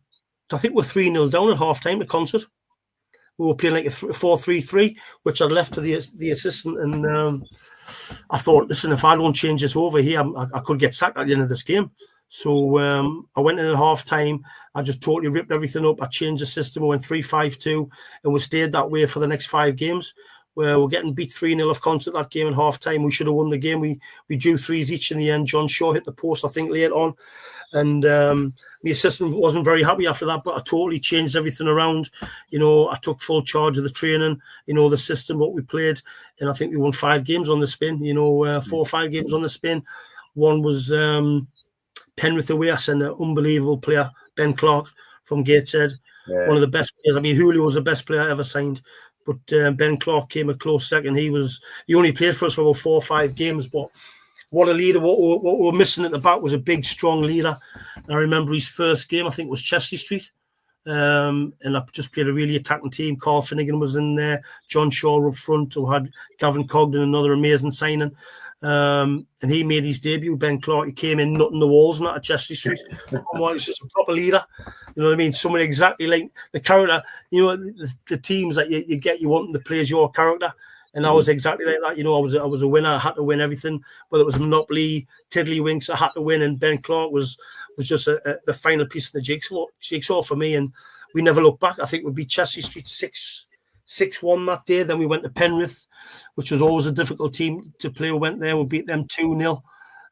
3-0 down at half-time at Concert. We were playing like a 4-3-3, which I'd left to the assistant, and I thought, listen, if I don't change this over here, I could get sacked at the end of this game. So I went in at half-time. I just totally ripped everything up. I changed the system. I went 3-5-2, and we stayed that way for the next 5 games. Where we're getting beat 3-0 off Concert that game in half-time. We should have won the game. We drew 3s each in the end. John Shaw hit the post, I think, late on. And the assistant wasn't very happy after that, but I totally changed everything around. I took full charge of the training, the system, what we played. And I think we won 5 games on the spin, 4 or 5 games on the spin. One was Penrith away. I sent an unbelievable player, Ben Clark from Gateshead. Yeah. One of the best players. I mean, Julio was the best player I ever signed. But Ben Clark came a close second. He only played for us for about 4 or 5 games, but what a leader. What we were missing at the back was a big, strong leader. And I remember his first game, I think it was Chesley Street. And I just played a really attacking team. Carl Finnegan was in there. John Shaw up front. We had Gavin Cogden, another amazing signing. And he made his debut, Ben Clark. He came in nutting the walls and that at Chesley Street. He was just a proper leader. You know what I mean? Someone exactly like the character. The teams that you get, you want to play as your character. And I was exactly like that. I was a winner. I had to win everything. Whether it was Monopoly, Tiddlywinks, I had to win. And Ben Clark was just the final piece of the jigsaw for me. And we never looked back. I think we beat Chesley Street 6-1 that day. Then we went to Penrith, which was always a difficult team to play. We went there. We beat them 2-0.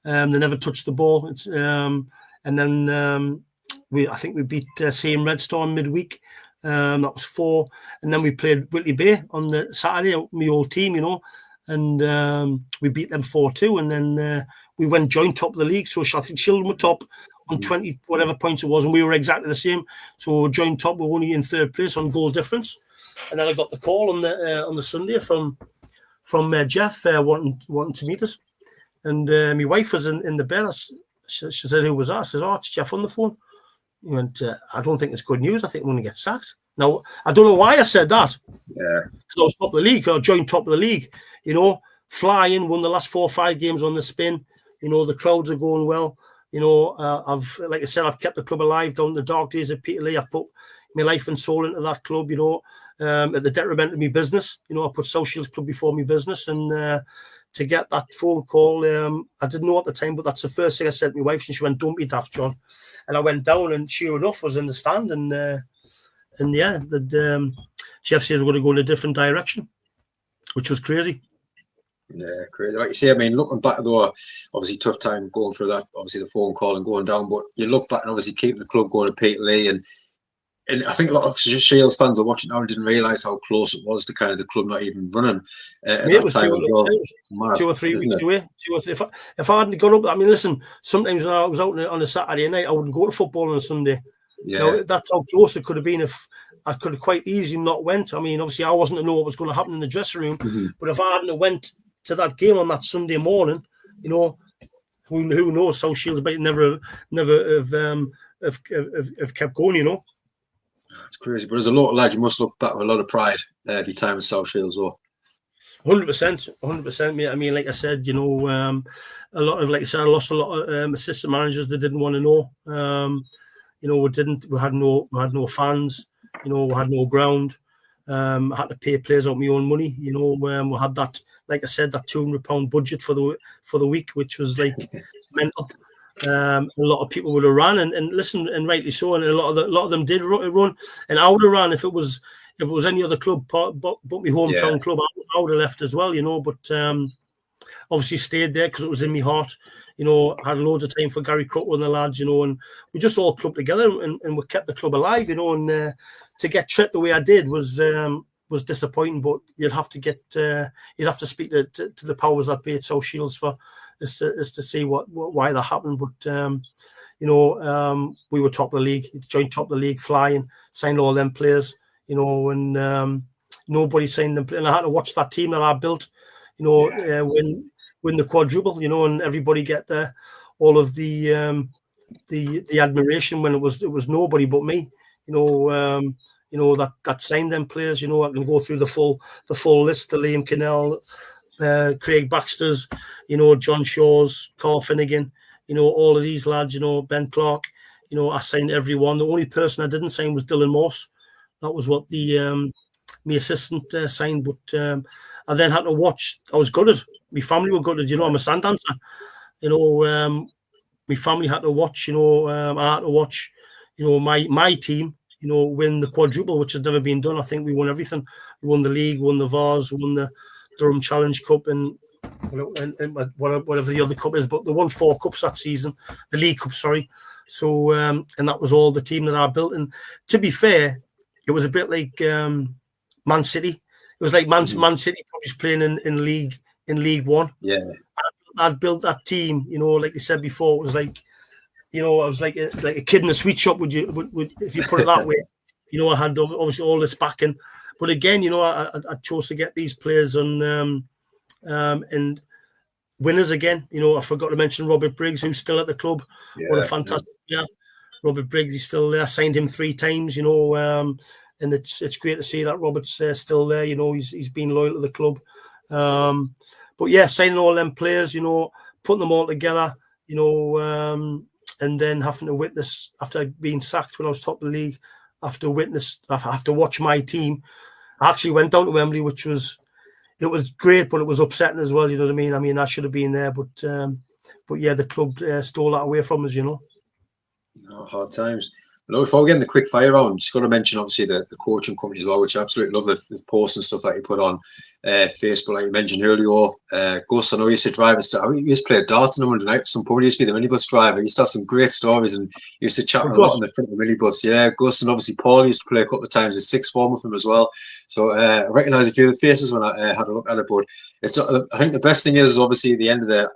They never touched the ball. And then I think we beat CM Red Star midweek. That was 4. And then we played Whitley Bay on the Saturday, my old team, and we beat them 4-2. And then we went joint top of the league. So I think Shildon were top on 20 whatever points it was, and we were exactly the same. So we were joint top. We were only in 3rd place on goal difference. And then I got the call on the Sunday from Jeff wanting to meet us. And my wife was in the bed. She said, "Who was that?" I said, "Oh, it's Jeff on the phone." He went, "I don't think it's good news. I think we're going to get sacked." Now, I don't know why I said that. Yeah. Because I was top of the league. I joined top of the league. Flying, won the last 4 or 5 games on the spin. The crowds are going well. Like I said, I've kept the club alive down the dark days of Peter Lee. I've put my life and soul into that club, at the detriment of my business. I put South Shields Club before my business. And to get that phone call, I didn't know at the time, but that's the first thing I said to my wife. And she went, "Don't be daft, John." And I went down, and sure enough, I was in the stand. And yeah, Jeff says we're going to go in a different direction, which was crazy. Yeah, crazy. Like you say, I mean, looking back, though, obviously tough time going through that, obviously the phone call and going down, but you look back and obviously keeping the club going to Peter Lee, and And I think a lot of Shields fans are watching now and didn't realise how close it was to kind of the club not even running at Mate, that time as well. Mad, 2 or 3 weeks away. If I hadn't gone up, I mean, listen, sometimes when I was out on a Saturday night, I wouldn't go to football on a Sunday. Yeah. Now, that's how close it could have been if I could have quite easily not went. I mean, obviously, I wasn't to know what was going to happen in the dressing room, but if I hadn't have went to that game on that Sunday morning, you know, who knows? South Shields might never have kept going, you know. It's crazy, but as a local lad, you must look back with a lot of pride every time with South Shields, though. 100%, mate. I mean, like I said, you know, a lot of, like I said, I lost a lot of assistant managers that didn't want to know. You know, we had no fans. You know, we had no ground. I had to pay players out of my own money. You know, we had that, like I said, that £200 budget for the week, which was like mental. A lot of people would have run, and listen, and rightly so, and a lot of them did run, and I would have run if it was any other club, but my hometown club, I would have left as well, you know. But obviously stayed there because it was in my heart. You know, I had loads of time for Gary Crutwell and the lads, you know, and we just all clubbed together and we kept the club alive, you know. And to get tripped the way I did was disappointing, but you'd have to speak to the powers that be at South Shields is to see why that happened. But you know, we were top of the league, joined top of the league, flying, signed all them players, you know, and nobody signed them. And I had to watch that team that I built, you know, win the quadruple, you know, and everybody get all of the admiration when it was nobody but me, you know, that signed them players. You know, I can go through the full list: the Liam Cannell, Craig Baxter's, you know, John Shaw's, Carl Finnegan, you know, all of these lads, you know, Ben Clark, you know, I signed everyone. The only person I didn't sign was Dylan Morse. That was what the my assistant signed. But I then had to watch. I was gutted. My family were gutted. You know, I'm a sand dancer. You know, my family had to watch. You know, I had to watch. You know, my team, you know, win the quadruple, which has never been done. I think we won everything. We won the league, won the Vars, won the Durham Challenge Cup, and whatever the other cup is. But they won 4 cups that season, the League Cup, sorry. So, and that was all the team that I built. And to be fair, it was a bit like Man City. It was like Man City probably playing in League One. Yeah, I'd built that team. You know, like you said before, it was like, you know, I was like a kid in a sweet shop. Would if you put it that way? You know, I had obviously all this backing, but again, you know, I chose to get these players on and winners again. You know, I forgot to mention Robert Briggs, who's still at the club. What a fantastic player. Robert Briggs, he's still there. I signed him 3 times, you know, and it's great to see that Robert's still there. You know, he's been loyal to the club. But yeah, signing all them players, you know, putting them all together, you know, and then having to witness after being sacked when I was top of the league, I have to watch my team. I actually went down to Wembley, which was great, but it was upsetting as well. You know what I mean? I mean, I should have been there, but yeah, the club stole that away from us. You know. No, hard times. Well, before we get in the quick fire round, just got to mention obviously the coaching company as well, which I absolutely love the posts and stuff that you put on Facebook, like you mentioned earlier. Gus, I know you used to drive us. I mean, you used to play darts on Monday night for some point. You used to be the minibus driver. You used to have some great stories and you used to chat a lot on the front of the minibus. Yeah, Gus, and obviously Paul used to play a couple of times in sixth form with him as well. So I recognise a few of the faces when I had a look at it. But it's I think the best thing is obviously at the end of the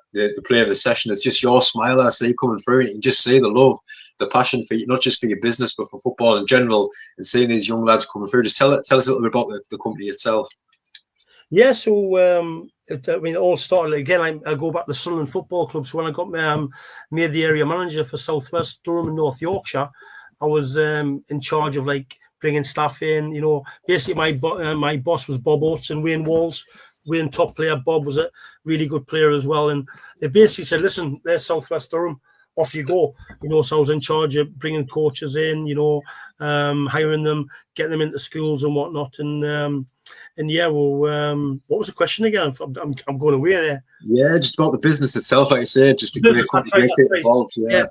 play of the session, it's just your smile I see coming through, and you can just see the love, the passion for you, not just for your business but for football in general, and seeing these young lads coming through. Just tell us a little bit about the company itself. Yeah, so I mean, it all started again. I go back to the Sunderland Football Club. So when I got made the area manager for Southwest Durham and North Yorkshire, I was in charge of like bringing staff in. You know, basically my boss was Bob Oates and Wayne Walls. Wayne, top player. Bob was a really good player as well. And they basically said, "Listen, there's Southwest Durham. Off you go." You know, so I was in charge of bringing coaches in, you know, hiring them, getting them into schools and whatnot. And yeah, well, what was the question again? I'm going away there. Yeah, just about the business itself, like I said, just a great company, great involved. Yeah.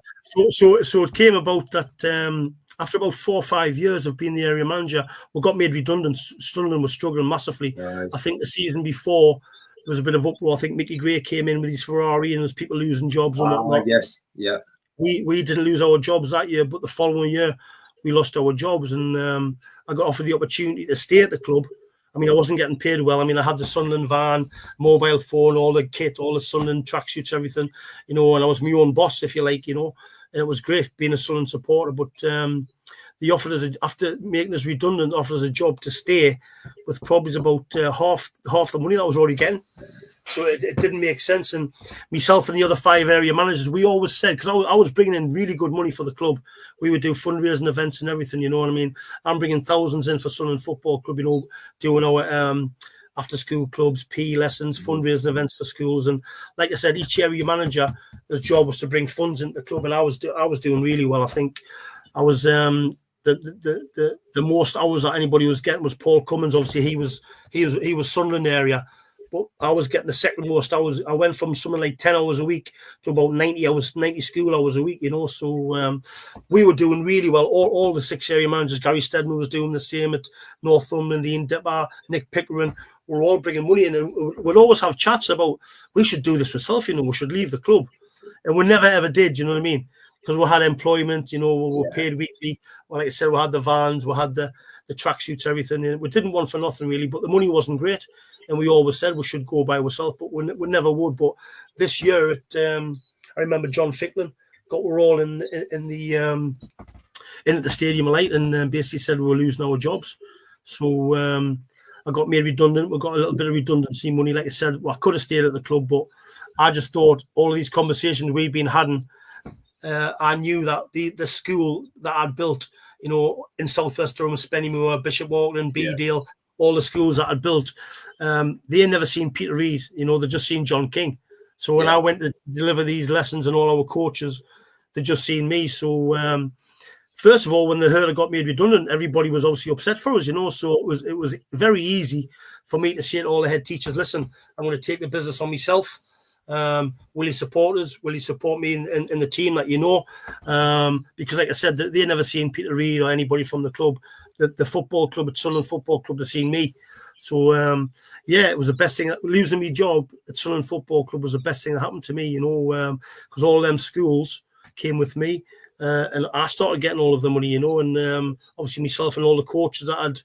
So it came about that after about 4 or 5 years of being the area manager, we got made redundant. Sunderland was struggling massively. Nice. I think the season before, there was a bit of uproar. I think Mickey Gray came in with his Ferrari and there was people losing jobs and whatnot. Yes, yeah. We didn't lose our jobs that year, but the following year we lost our jobs, and I got offered the opportunity to stay at the club. I mean, I wasn't getting paid well. I mean, I had the Sunderland van, mobile phone, all the kit, all the Sunderland tracksuits, everything, you know, and I was my own boss, if you like, you know, and it was great being a Sunderland supporter. But they offered us, after making us redundant, offered us a job to stay with probably about half the money that I was already getting. So it didn't make sense. And myself and the other 5 area managers, we always said, because I was bringing in really good money for the club. We would do fundraising events and everything, you know what I mean? I'm bringing thousands in for Sunderland Football Club, you know, doing our after-school clubs, PE lessons, fundraising events for schools. And like I said, each area manager, his job was to bring funds into the club. And I was doing really well. I think I was the most hours that anybody was getting was Paul Cummins. Obviously, he was Sunderland area. But I was getting the second most hours. I went from something like 10 hours a week to about 90 school hours a week, you know. So we were doing really well. All the 6 area managers, Gary Stedman was doing the same at Northumberland, Ian Dipper, Nick Pickering, were all bringing money in. And we'd always have chats about, we should do this ourselves, you know, we should leave the club. And we never ever did, you know what I mean? Because we had employment, you know, we were paid weekly. Well, like I said, we had the vans, we had the tracksuits, everything. And we didn't want for nothing, really, but the money wasn't great. And we always said we should go by ourselves, but we never would. But this year, I remember John Ficklin we're all in at the stadium light, and basically said we were losing our jobs. So I got made redundant. We got a little bit of redundancy money. Like I said, I could have stayed at the club, but I just thought all of these conversations we've been having, I knew that the school that I'd built, you know, in South West Durham, Spennymoor, Bishop Auckland, Beedale, all the schools that I'd built, they had never seen Peter Reid, you know, they'd just seen John King. So when I went to deliver these lessons and all our coaches, they'd just seen me. So first of all, when they heard I got made redundant, everybody was obviously upset for us, you know. So it was very easy for me to say to all the head teachers, listen, I'm going to take the business on myself. Will you support us? Will you support me in the team that you know? Because like I said, they never seen Peter Reid or anybody from the club. The football club at Sunderland Football Club had seen me. So, it was the best thing. Losing my job at Sunderland Football Club was the best thing that happened to me, you know, because all them schools came with me. And I started getting all of the money, you know, and obviously myself and all the coaches that I'd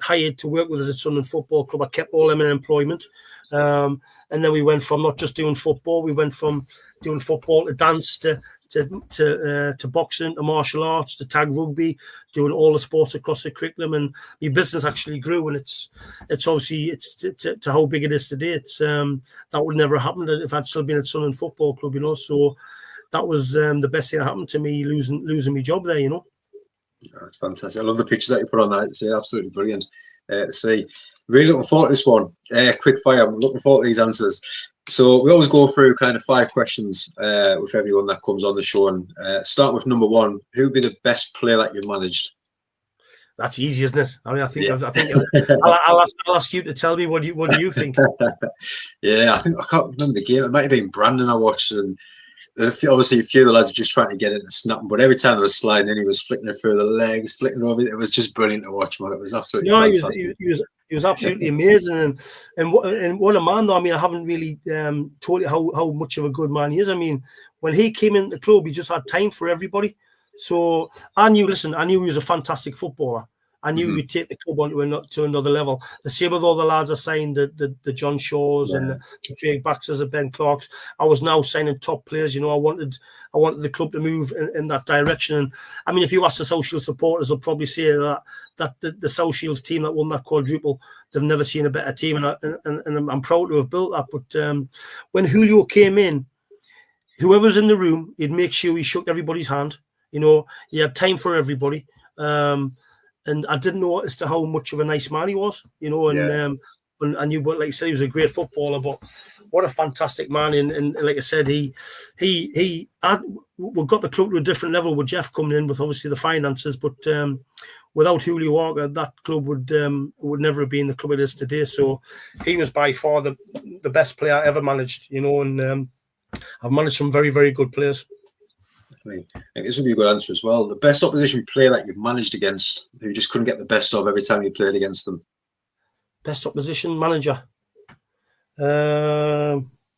hired to work with us at Sunderland Football Club, I kept all them in employment. And then we went from not just doing football, we went from doing football to dance to boxing, to martial arts, to tag rugby, doing all the sports across the curriculum, and my business actually grew. And it's obviously to how big it is today. It's that would never have happened if I'd still been at Sunderland Football Club, you know. So that was the best thing that happened to me, losing my job there, you know. That's fantastic. I love the pictures that you put on that. It's absolutely brilliant to see. Really looking forward to this one. Quick fire. I'm looking forward to these answers. So we always go through kind of 5 questions with everyone that comes on the show, and start with number 1. Who would be the best player that you've managed? That's easy, isn't it? I mean, I think I'll ask you to tell me what do you think? I can't remember the game. It might have been Brandon I watched, and obviously a few of the lads were just trying to get it and snap him, but every time they were sliding in, he was flicking it through the legs, flicking over. It was just brilliant to watch, man. It was absolutely fantastic. He was absolutely amazing, and what a man though. I mean, I haven't really told you how much of a good man he is. I mean, when he came in the club, he just had time for everybody. So I knew he was a fantastic footballer. I knew he would take the club on to another level. The same with all the lads I signed, the John Shaws and the Drake Baxters, the Ben Clarks. I was now signing top players. You know, I wanted the club to move in that direction. And I mean, if you ask the South Shields supporters, they'll probably say that the South Shields team that won that quadruple, they've never seen a better team. And I'm proud to have built that. But when Julio came in, whoever was in the room, he'd make sure he shook everybody's hand. You know, he had time for everybody. And I didn't know as to how much of a nice man he was, you know, and I knew, but like I said, he was a great footballer, but what a fantastic man. And like I said, we got the club to a different level with Jeff coming in with obviously the finances, but without Julio Arca, that club would never have been the club it is today. So he was by far the best player I ever managed, you know, and I've managed some very, very good players. I think this would be a good answer as well. The best opposition player that you've managed against, who you just couldn't get the best of every time you played against them? Best opposition manager.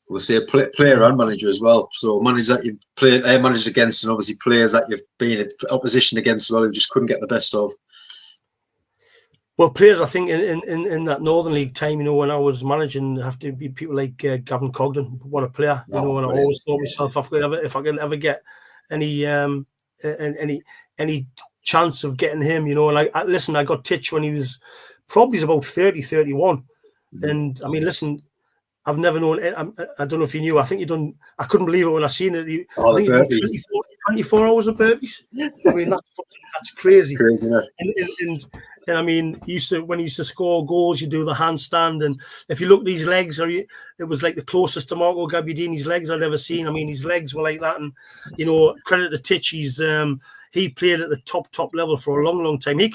we'll say player and manager as well. So manager that you've managed against, and obviously players that you've been in opposition against as well, who just couldn't get the best of. Well, players, I think in that Northern League time, you know, when I was managing, have to be people like Gavin Cogden. What a player, you know. And I always thought myself, if I can ever get any chance of getting him, you know. And I got Titch when he was probably about 30, 31. And I mean, listen, I've never known. I don't know if you knew. I think you done. I couldn't believe it when I seen it. I think you done 24 hours of burpees. I mean, that's crazy. Crazy, man. And I mean, when he used to score goals, you do the handstand, and if you look at these legs, it was like the closest to Marco Gabbiadini's legs I'd ever seen. I mean, his legs were like that, and you know, credit to Titch, he played at the top level for a long time. He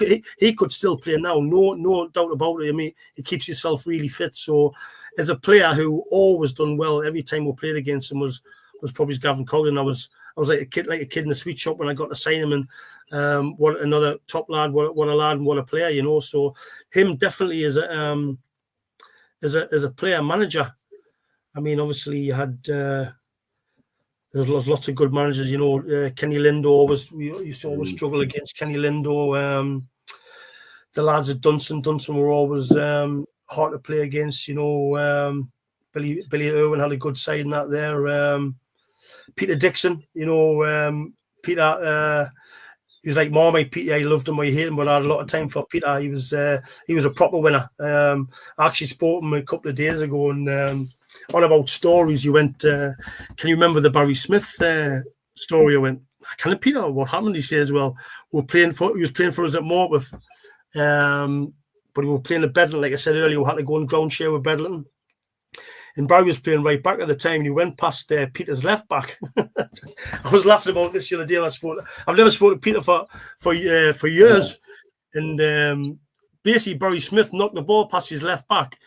could still play now, no doubt about it. I mean, he keeps himself really fit. So, as a player who always done well every time we played against him was probably Gavin Cogden. I was like a kid in the sweet shop when I got to sign him, and what another top lad, what a lad and what a player, you know. So him definitely as a player manager. I mean, obviously you had there's lots of good managers, you know. Kenny Lindo we used to always struggle against Kenny Lindo. The lads at Dunson were always hard to play against, you know. Billy Irwin had a good side in that there. Peter Dixon, you know, Peter. He was like Marmite Peter. I loved him, I hated him, but I had a lot of time for Peter. He was a proper winner. I actually spoke to him a couple of days ago, and on about stories. You went, can you remember the Barry Smith story? I went, can it, Peter? What happened? He says, well, he was playing for us at Morpeth, but we were playing at Bedlington. Like I said earlier, we had to go and ground share with Bedlington. And Barry was playing right back at the time, and he went past Peter's left back. I was laughing about this the other day. I've never spoken to Peter for years, and basically Barry Smith knocked the ball past his left back,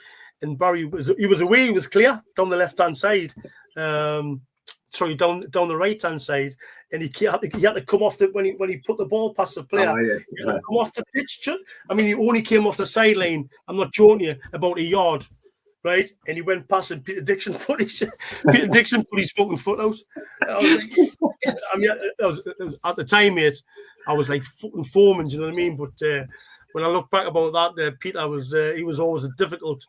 and Barry was away. He was clear down the left hand side, down the right hand side, and he had to come off when he put the ball past the player. He had to come off the pitch. I mean, he only came off the sideline. I'm not joking you, about a yard. Right, and he went past, and Peter Dixon put his fucking foot out. I mean, it was, at the time, mate, I was like fucking foaming. Do you know what I mean? But when I look back about that, Peter he was always a difficult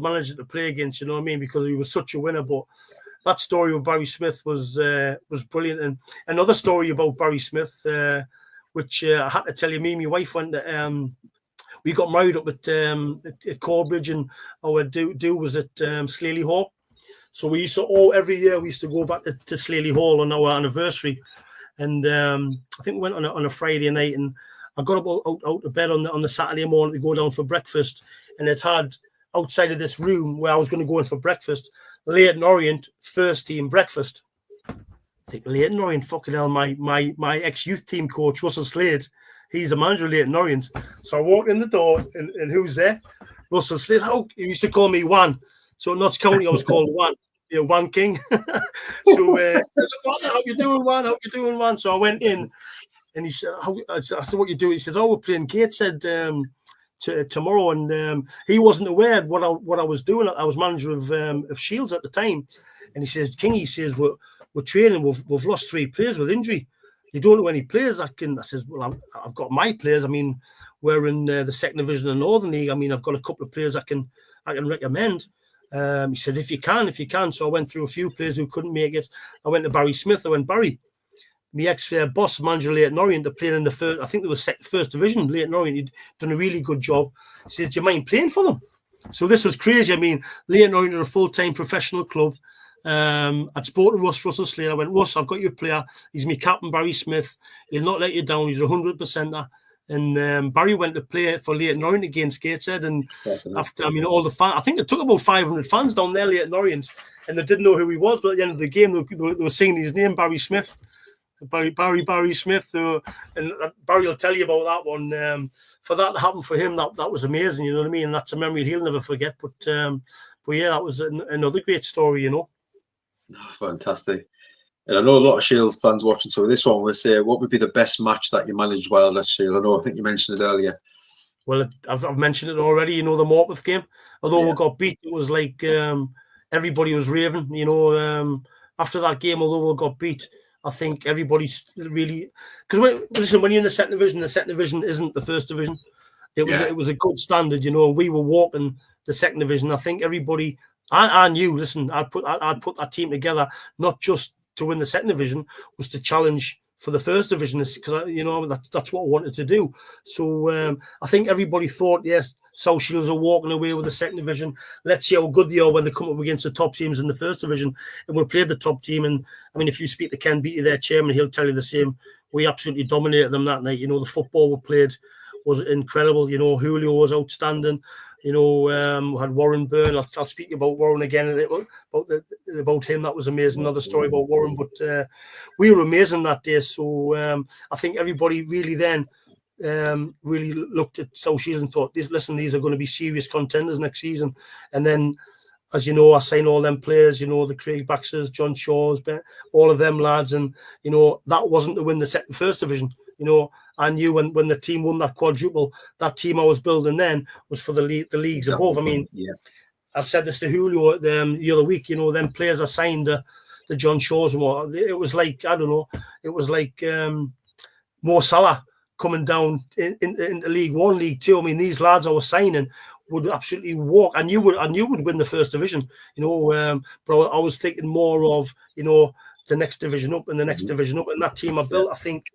manager to play against. You know what I mean? Because he was such a winner. But that story with Barry Smith was brilliant. And another story about Barry Smith, which I had to tell you, me and my wife went to. We got married up at Corbridge, and our do was at Slaley Hall. So we used to every year we used to go back to Slaley Hall on our anniversary, and I think we went on a Friday night, and I got out of bed on the Saturday morning to go down for breakfast, and it had outside of this room where I was going to go in for breakfast, Leyton Orient first team breakfast. I think Leyton Orient, fucking hell, my ex-youth team coach Russell Slade. He's the manager of Leyton Orient. So I walked in the door, and who's there? Russell Slade. He used to call me Wan. So in Notts County, I was called Wan. You know, Wan King. So how you doing, Wan? How you doing, Wan? So I went in, and he said, I said, what you do? He says, we're playing Gateshead tomorrow. And he wasn't aware of what I was doing. I was manager of Shields at the time. And he says, King, we're training. We've lost 3 players with injury. You don't know any players I says, well, I've got my players. I mean, we're in the second division of the Northern League. I mean, I've got a couple of players I can recommend. He said, if you can. So I went through a few players who couldn't make it. I went to Barry Smith. I went, Barry, my ex-boss, manager Leyton Orient, they're playing in the first, I think they were first division, Leyton Orient. He'd done a really good job. He said, do you mind playing for them? So this was crazy. I mean, Leyton Orient are a full-time professional club. I'd spoken to Russell Slade. I went, Russ, I've got your player. He's my captain, Barry Smith. He'll not let you down. He's 100%er. And Barry went to play for Leyton Orient against Gateshead. And after, I mean, all the fans, I think it took about 500 fans down there, Leyton Orient, and they didn't know who he was. But at the end of the game, they were singing his name, Barry Smith. Barry Smith. And Barry will tell you about that one. For that to happen for him, that was amazing. You know what I mean? And that's a memory he'll never forget. But yeah, that was another great story, you know. Oh, fantastic. And I know a lot of Shields fans watching, so this one will say, what would be the best match that you managed while at Shields? I think you mentioned it earlier. Well, I've mentioned it already, you know, the Morpeth game. Although we got beat, it was like, everybody was raving. After that game, although we got beat, I think everybody's really, because listen, when you're in the second division isn't the first division. It was a good standard, We were walking the second division. I think everybody, I knew. Listen, I'd put that team together not just to win the second division, was to challenge for the first division, because that's what I wanted to do. So I think everybody thought, yes, South Shields are walking away with the second division. Let's see how good they are when they come up against the top teams in the first division. And we played the top team. And I mean, if you speak to Ken Beattie, their chairman, he'll tell you the same. We absolutely dominated them that night. The football we played was incredible. Julio was outstanding. We had Warren Byrne. I'll speak about Warren again, about him. That was amazing. Another story about Warren. But we were amazing that day. So I think everybody really then really looked at South Shields and thought, these are going to be serious contenders next season. And then, as you know, I signed all them players, the Craig Baxters, John Shaws, all of them lads. And, that wasn't to win the first division. I knew when the team won that quadruple, that team I was building then was for the leagues above. I mean, I said this to Julio the other week, them players I signed, the John Shaws and what, it was like, I don't know, it was like Mo Salah coming down into League One, League Two. I mean, these lads I was signing would absolutely walk. I knew would win the first division, but I was thinking more of, the next division up and the next division up. And that team I built, I think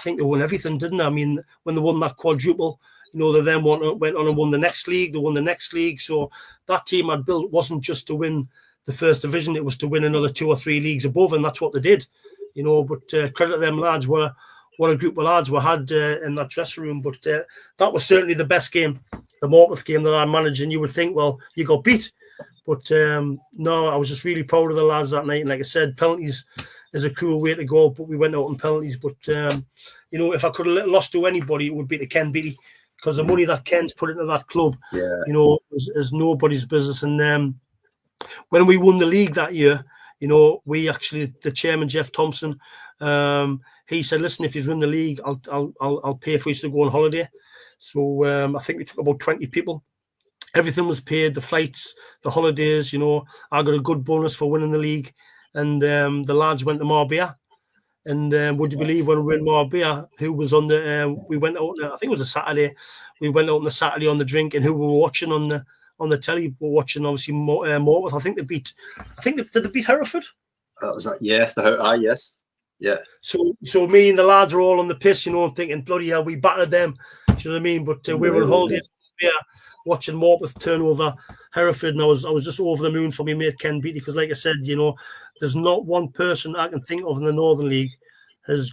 they won everything, didn't they? I mean, when they won that quadruple, they then went on and won the next league. They won the next league. So that team I'd built wasn't just to win the first division. It was to win another 2 or 3 leagues above. And that's what they did, But credit to them lads. What a group of lads we had in that dressing room. But that was certainly the best game, the Morpeth game that I managed. And you would think, well, you got beat. But no, I was just really proud of the lads that night. And like I said, penalties is a cruel way to go, but we went out on penalties. But, if I could have lost to anybody, it would be to Ken Beattie, because the money that Ken's put into that club, is nobody's business. And when we won the league that year, we actually, the chairman, Jeff Thompson, he said, listen, if you win the league, I'll pay for you to go on holiday. So I think we took about 20 people. Everything was paid, the flights, the holidays, I got a good bonus for winning the league. And the lads went to Marbella. And would you believe, when we were in Marbella, who was on we went out, I think it was a Saturday, we went out on the Saturday on the drink, and who we were watching on the telly, we were watching obviously Morpeth. I think they beat Hereford? That was that, yes, yes. Yeah. So me and the lads were all on the piss, and thinking, bloody hell, we battered them. Do you know what I mean? But we were on holiday, watching Morpeth turn over Hereford, and I was just over the moon for me mate Ken Beattie, because like I said, there's not one person I can think of in the Northern League has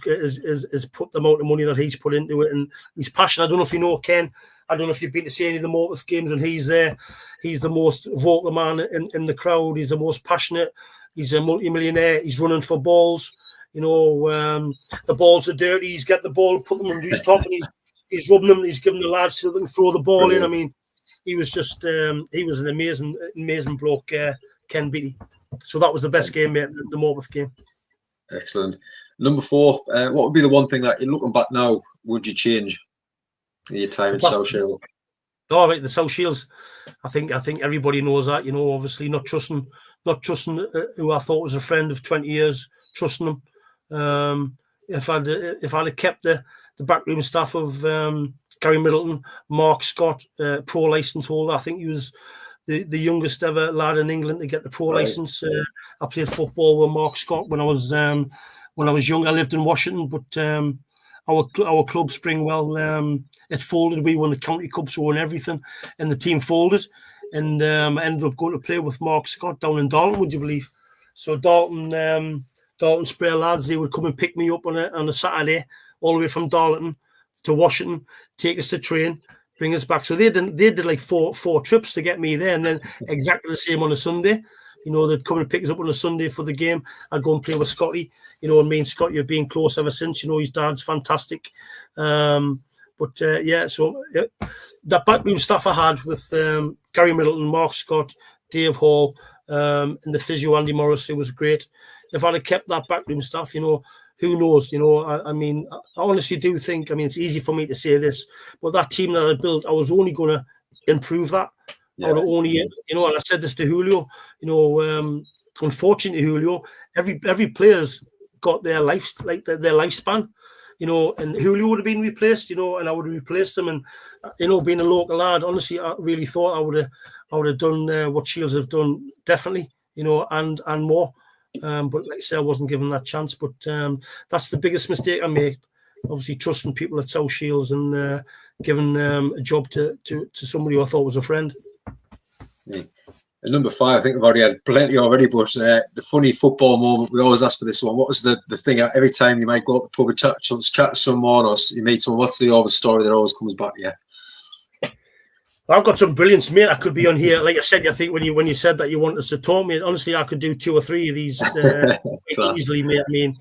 put the amount of money that he's put into it, and he's passionate. I don't know if you know Ken. I don't know if you've been to see any of the Morpeth games when he's there. He's the most vocal man in the crowd. He's the most passionate. He's a multi-millionaire. He's running for balls. The balls are dirty. He's got the ball, put them under his top, and he's rubbing them. He's giving the lads so they can throw the ball in. I mean, he was just he was an amazing bloke, Ken Beattie. So that was the best game, mate, the Morpeth game. Excellent. Number 4, what would be the one thing that, looking back now, would you change in your time in South Shields? Oh, right, the South Shields. I think everybody knows that. Obviously not trusting who I thought was a friend of 20 years, trusting them. If I'd have kept the backroom staff of Gary Middleton, Mark Scott, pro license holder. I think he was the youngest ever lad in England to get the pro license. I played football with Mark Scott when I was young. I lived in Washington, but our club Springwell, it folded. We won the county cups, we won everything, and the team folded. And I ended up going to play with Mark Scott down in Dalton. Would you believe? So Dalton Spray lads, they would come and pick me up on a Saturday, all the way from Darlington to Washington, take us to train, bring us back. So they did like four trips to get me there, and then exactly the same on a Sunday. They'd come and pick us up on a Sunday for the game. I'd go and play with Scotty. And me and Scotty have been close ever since. His dad's fantastic. So that backroom staff I had with Gary Middleton, Mark Scott, Dave Hall, and the physio Andy Morris, who was great. If I'd have kept that backroom staff, who knows? I mean, I honestly do think, it's easy for me to say this, but that team that I built, I was only going to improve that. I would have only, you know, and I said this to Julio, you know, unfortunately, Julio, every player's got their life, like their lifespan, you know, and Julio would have been replaced, you know, and I would have replaced them. And, you know, being a local lad, honestly, I really thought I would have done what Shields have done, definitely, you know, and more. But like I say, I wasn't given that chance. But that's the biggest mistake I made. Obviously, trusting people at South Shields and giving a job to somebody who I thought was a friend. Yeah. And number 5, I think we've already had plenty already, but the funny football moment, we always ask for this one. What was the thing every time you might go up the pub and chat to someone or you meet someone, what's the always story that always comes back to you? I've got some brilliance, mate. I could be on here. Like I said, I think when you said that you wanted us to talk, mate, honestly, I could do 2 or 3 of these easily, mate. I mean,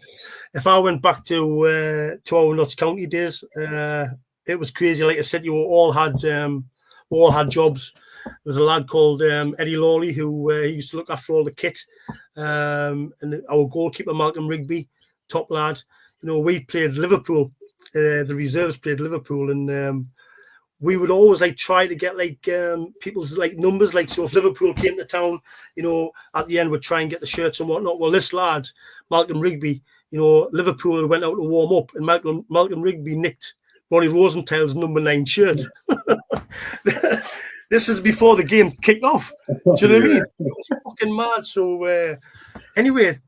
if I went back to our Notts County days, it was crazy. Like I said, you all had jobs. There was a lad called Eddie Lawley who he used to look after all the kit, and our goalkeeper Malcolm Rigby, top lad. You know, we played Liverpool. The reserves played Liverpool, and we would always like try to get like people's like numbers. Like, so if Liverpool came to town, you know, at the end we'd try and get the shirts and whatnot. Well, this lad Malcolm Rigby, you know, Liverpool went out to warm up, and Malcolm Rigby nicked Ronnie Rosenthal's number 9 shirt. This is before the game kicked off. Do you know what I mean? It was fucking mad. So anyway,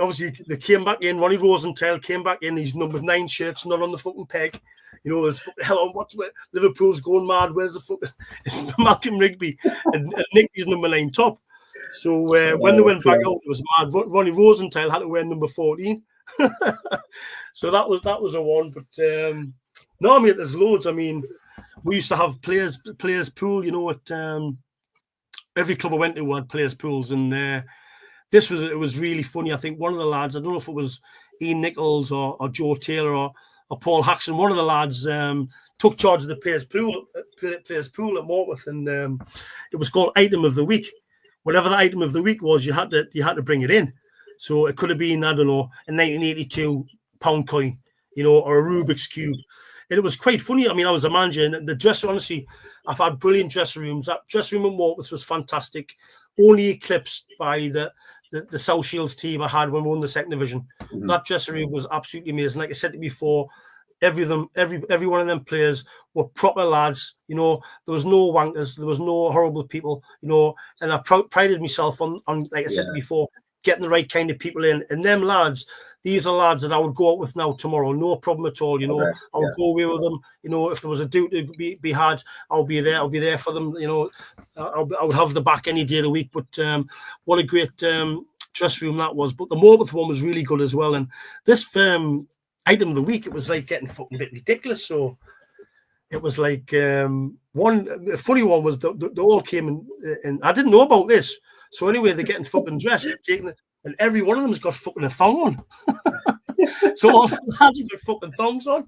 obviously they came back in. Ronnie Rosenthal came back in. His number 9 shirt's not on the fucking peg. You know, there's fucking hell on what Liverpool's going mad. Where's the fucking Malcolm Rigby and Nicky's number 9 top? So when they went back out, it was mad. Ronnie Rosenthal had to wear number 14. So that was a one. But no, I mean, there's loads. I mean, we used to have players pool, you know, at every club I went to had players pools, and it was really funny. I think one of the lads, I don't know if it was Ian Nichols or Joe Taylor or Paul Haxon, one of the lads took charge of the players pool at Morpeth, and it was called Item of the Week. Whatever the item of the week was, you had to bring it in. So it could have been, I don't know, a 1982 pound coin, you know, or a Rubik's Cube. And it was quite funny. I mean, I was a manager, and the dressing, honestly, I've had brilliant dressing rooms. That dressing room at Morpeth was fantastic, only eclipsed by the South Shields team I had when we won the second division. Mm-hmm. That dressing room was absolutely amazing. Like I said to you before, every one of them players were proper lads. You know, there was no wankers, there was no horrible people. You know, and I prided myself on like I said before, getting the right kind of people in. And them lads, these are lads that I would go out with now tomorrow, no problem at all. You know, I would go away with them. You know, if there was a duty to be had, I'll be there. I'll be there for them. You know, I would have the back any day of the week. But what a great dress room that was. But the Morpeth one was really good as well. And this item of the week, it was like getting fucking a bit ridiculous. So it was like the funny one was they all came in, and I didn't know about this. So anyway, they're getting fucking dressed, and every one of them's got fucking a thong on. So all the lads have got fucking thongs on.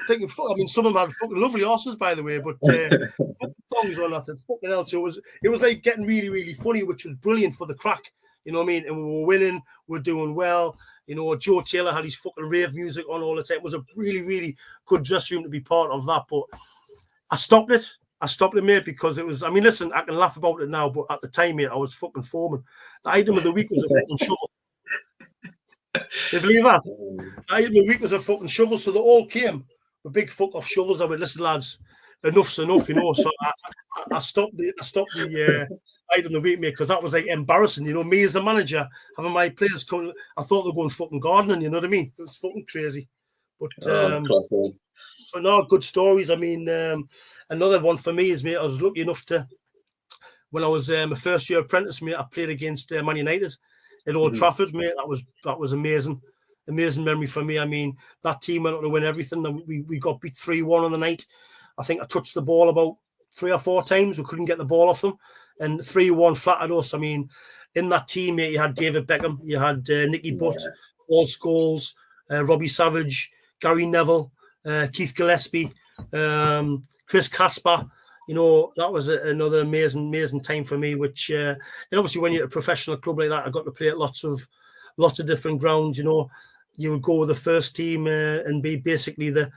I mean, some of them had fucking lovely horses, by the way, but thongs on, nothing fucking else. So it was like getting really, really funny, which was brilliant for the crack. You know what I mean? And we were winning, we were doing well. You know, Joe Taylor had his fucking rave music on all the time. It was a really, really good dressing room to be part of that. But I stopped it, mate, because it was, I mean, listen, I can laugh about it now, but at the time, mate, I was fucking foaming. The item of the week was a fucking shovel. You believe that? The item of the week was a fucking shovel. So they all came with big fuck off shovels. I went, listen, lads, enough's enough, you know. So I stopped the item of the week, mate, because that was like embarrassing. You know, me as a manager, having my players come, I thought they were going fucking gardening, you know what I mean? It was fucking crazy. But no, good stories. I mean, another one for me is, mate, I was lucky enough to, when I was a first year apprentice, mate, I played against Man United at Old Trafford, mate. That was amazing memory for me. I mean, that team went on to win everything, and we got beat 3-1 on the night. I think I touched the ball about 3 or 4 times. We couldn't get the ball off them, and 3-1 flattered us. I mean, in that team, mate, you had David Beckham, you had Nicky Butt, Paul Scholes, Robbie Savage, Gary Neville, Keith Gillespie, Chris Casper. You know, that was another amazing time for me. Which, and obviously, when you're at a professional club like that, I got to play at lots of different grounds. You know, you would go with the first team and be basically the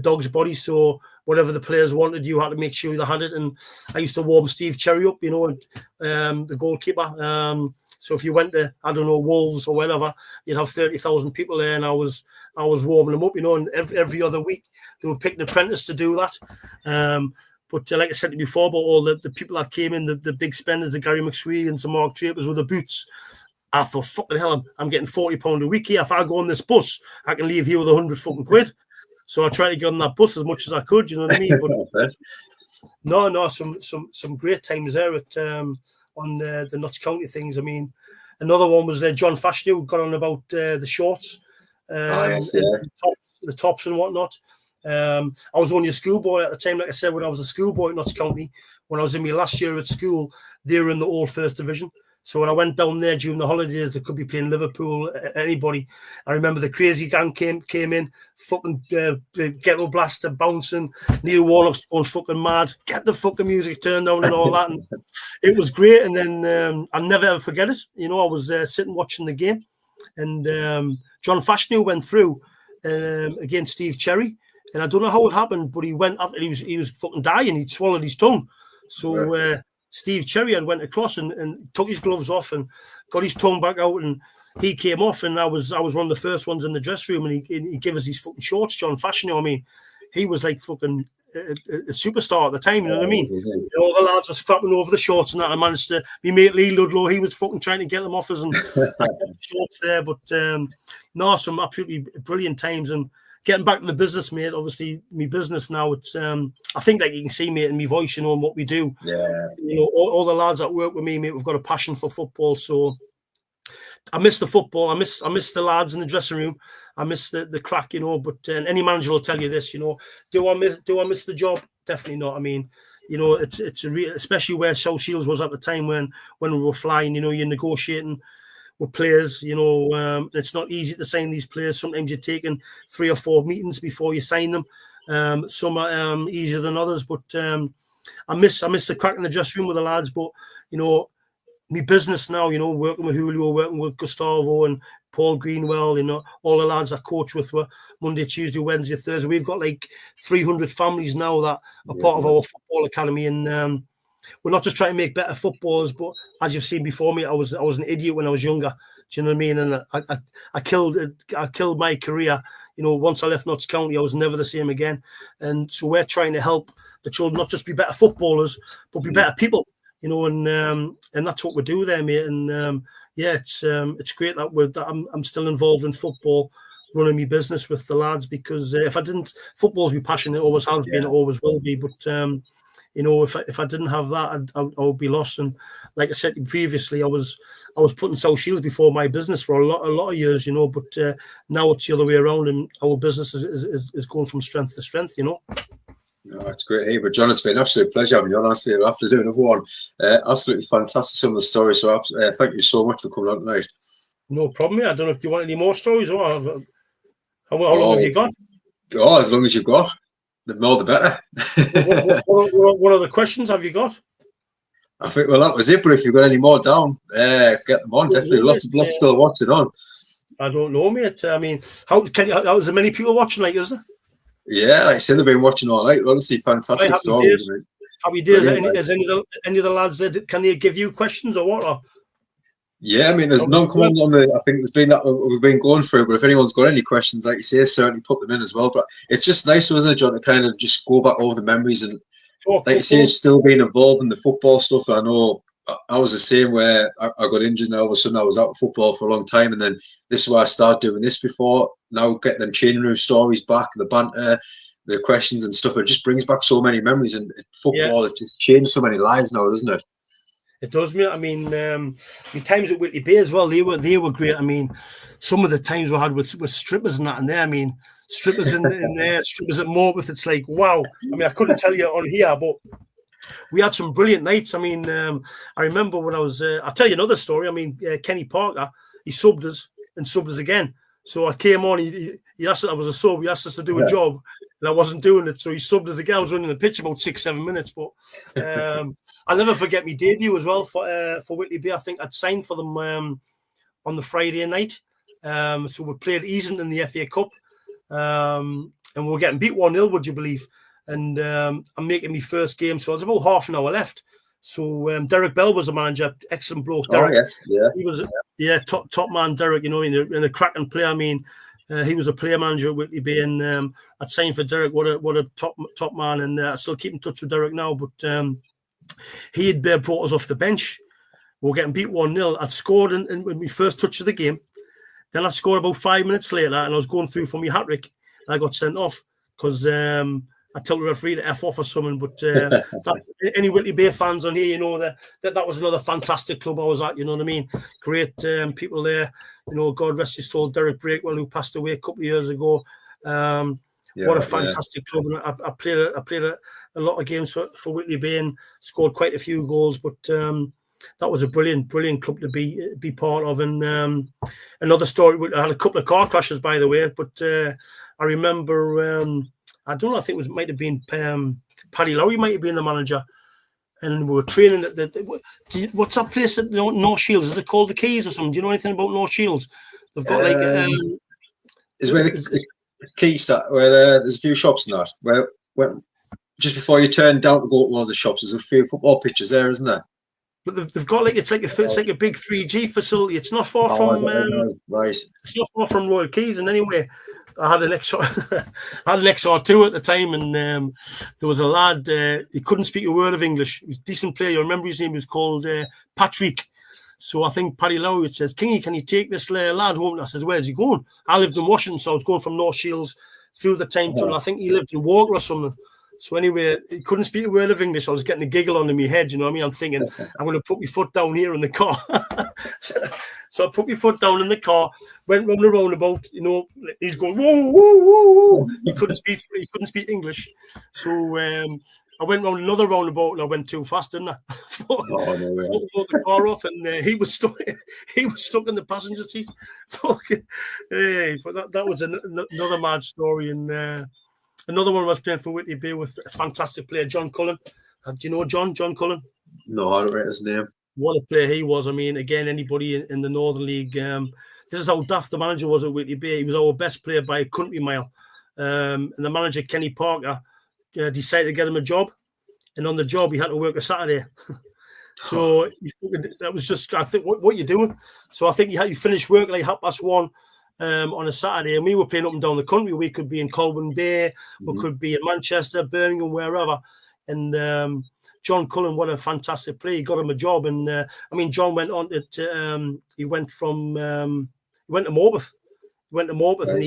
dog's body. So whatever the players wanted, you had to make sure they had it. And I used to warm Steve Cherry up, the goalkeeper. So if you went to, I don't know, Wolves or whatever, you'd have 30,000 people there, and I was warming them up, and every other week they would pick an apprentice to do that. But like I said to you before, about all the people that came in, the big spenders, the Gary McSwee and some Mark Drapers with the boots, I thought, fucking hell, I'm getting £40 a week here. If I go on this bus, I can leave here with 100 fucking quid. So I tried to get on that bus as much as I could, you know what I mean? But no, some great times there at on the Notts County things. I mean, another one was John Fashanu, who got on about the shorts, the tops and whatnot. I was only a schoolboy at the time, like I said, when I was a schoolboy at Notts County. When I was in my last year at school, they were in the Old First Division. So when I went down there during the holidays, they could be playing Liverpool, anybody. I remember the Crazy Gang came in, fucking the Ghetto Blaster bouncing, Neil Warnock's going fucking mad, get the fucking music turned down and all that. And it was great. And then I'll never ever forget it. I was sitting watching the game, and John Fashanu went through against Steve Cherry. And I don't know how it happened, but he went after he was fucking dying. He'd swallowed his tongue. So Steve Cherry had went across and took his gloves off and got his tongue back out, and he came off. And I was one of the first ones in the dressing room, and he gave us these fucking shorts, John Fashanu. I mean, he was like fucking a superstar at the time. You know what I mean? All the lads were scrapping over the shorts, and that. I managed to. My mate Lee Ludlow, he was fucking trying to get them off us, and I kept the shorts there. But no, some absolutely brilliant times. And getting back to the business, mate, obviously, my business now, it's, I think that you can see, mate, in my voice, and what we do. Yeah. All the lads that work with me, mate, we've got a passion for football. So I miss the football. I miss the lads in the dressing room. I miss the crack, but any manager will tell you this, do I miss the job? Definitely not. I mean, it's a real, especially where South Shields was at the time when we were flying, you're negotiating with players, it's not easy to sign these players. Sometimes you're taking 3 or 4 meetings before you sign them. Some are easier than others, but I miss the crack in the dressing room with the lads. But my business now, working with Julio, working with Gustavo and Paul Greenwell, all the lads I coach with were Monday, Tuesday, Wednesday, Thursday. We've got like 300 families now that are part of our football academy, and we're not just trying to make better footballers, but as you've seen before me, I was an idiot when I was younger. Do you know what I mean? And I killed my career. Once I left Notts County, I was never the same again. And so we're trying to help the children not just be better footballers, but be better people. And that's what we do there, mate. And it's great that I'm still involved in football, running my business with the lads, because if I didn't, football's my passion. It always has been, it always will be. But if I didn't have that, I would be lost. And like I said previously, I was putting South Shields before my business for a lot of years, but now it's the other way around, and our business is going from strength to strength, No, it's great. Hey, but John, it's been an absolute pleasure having you on. Honestly, we'll have to do another one. Absolutely fantastic, some of the stories. So thank you so much for coming on tonight. No problem, mate. I don't know if you want any more stories, or how long have you got? Oh, as long as you've got. The more, the better. What other questions have you got? I think, well, that was it. But if you've got any more down, get them on. Definitely, lots still watching on. I don't know, mate. I mean, how is there many people watching? Like, is there? Yeah, like I said, they've been watching all night. Honestly, fantastic story. Happy days. Is any of the lads that can they give you questions or what? Or? Yeah, I mean, there's none coming on the. I think there's been that we've been going through. But if anyone's got any questions, like you say, certainly put them in as well. But it's just nice, isn't it, John, to kind of just go back over the memories and, like you say, still being involved in the football stuff. I know I was the same, where I got injured, and all of a sudden I was out of football for a long time, and then this is why I started doing this before. Now get them changing room stories back, the banter, the questions and stuff. It just brings back so many memories, and football has just changed so many lives now, doesn't it? It does, mate. I mean, the times at Whitley Bay as well, they were great. I mean, some of the times we had with strippers and that in there. I mean, strippers in there, strippers at Morpeth. It's like, wow. I mean, I couldn't tell you on here, but we had some brilliant nights. I mean, I remember when I was, I'll tell you another story. I mean, Kenny Parker, he subbed us and subbed us again. So I came on, he asked, I was a sub, he asked us to do a job, and I wasn't doing it. So he subbed us again. I was running the pitch about 6-7 minutes. But I'll never forget my debut as well for Whitley Bay. I think I'd signed for them on the Friday night. So we played Easington in the FA Cup. And we were getting beat 1-0, would you believe? and I'm making my first game. So there's about half an hour left. So Derek Bell was the manager, excellent bloke. Derek, oh yes, yeah, he was top man. Derek, you know, and a cracking player. I mean, he was a player manager at Whitley Bay, and I'd signed for Derek. What a top man, and I still keep in touch with Derek now. But he had brought us off the bench. We were getting beat 1-0. I'd scored in when we first touched the game. Then I scored about 5 minutes later, and I was going through for my hat-trick, and I got sent off because I told the referee to F off or something. But any Whitley Bay fans on here, you know that was another fantastic club I was at. You know what I mean? Great people there. You know, God rest his soul, Derek Breakwell, who passed away a couple of years ago. What a fantastic club! And I played a lot of games for Whitley Bay and scored quite a few goals. But that was a brilliant club to be part of. And another story, I had a couple of car crashes, by the way. But I remember, I don't know, I think it might have been Paddy Lowry might have been the manager. And we were training at what's that place at North Shields? Is it called the Keys or something? Do you know anything about North Shields? They've got is where the Keys at, where there's a few shops in that. Where just before you turn down to go to one of the shops, there's a few football pitches there, isn't there? But they've got it's like a big 3G facility. It's not far from right. It's not far from Royal Keys. And anyway, I had an XR2 at the time, and there was a lad. He couldn't speak a word of English. He was a decent player. I remember his name was called Patrick. So I think Paddy Lowry says, "Kingy, can you take this lad home?" And I says, "Where's he going?" I lived in Washington, so I was going from North Shields through the time tunnel. I think he lived in Walker or something. So anyway, he couldn't speak a word of English. I was getting a giggle under my head, you know what I mean? I'm thinking, I'm going to put my foot down here in the car. So I put my foot down in the car, went round the roundabout, you know, he's going, whoa, whoa, whoa, whoa. He couldn't speak English. So I went round another roundabout and I went too fast, didn't I? Brought the car off, and he was stuck in the passenger seat. Hey, but that was another mad story. And another one was playing for Whitley Bay with a fantastic player, John Cullen. Do you know John Cullen? No, I don't know his name. What a player he was. I mean, again, anybody in the Northern League, this is how daft the manager was at Whitley Bay. He was our best player by a country mile. And the manager, Kenny Parker, decided to get him a job. And on the job, he had to work a Saturday. So that was just, I think, what are you doing? So I think you finish work like 1:30 on a Saturday, and we were playing up and down the country. We could be in Colwyn Bay, we could be in Manchester, Birmingham, wherever. And John Cullen, what a fantastic player! He got him a job, and I mean, John went on to he went to Morpeth. He went to Morpeth, and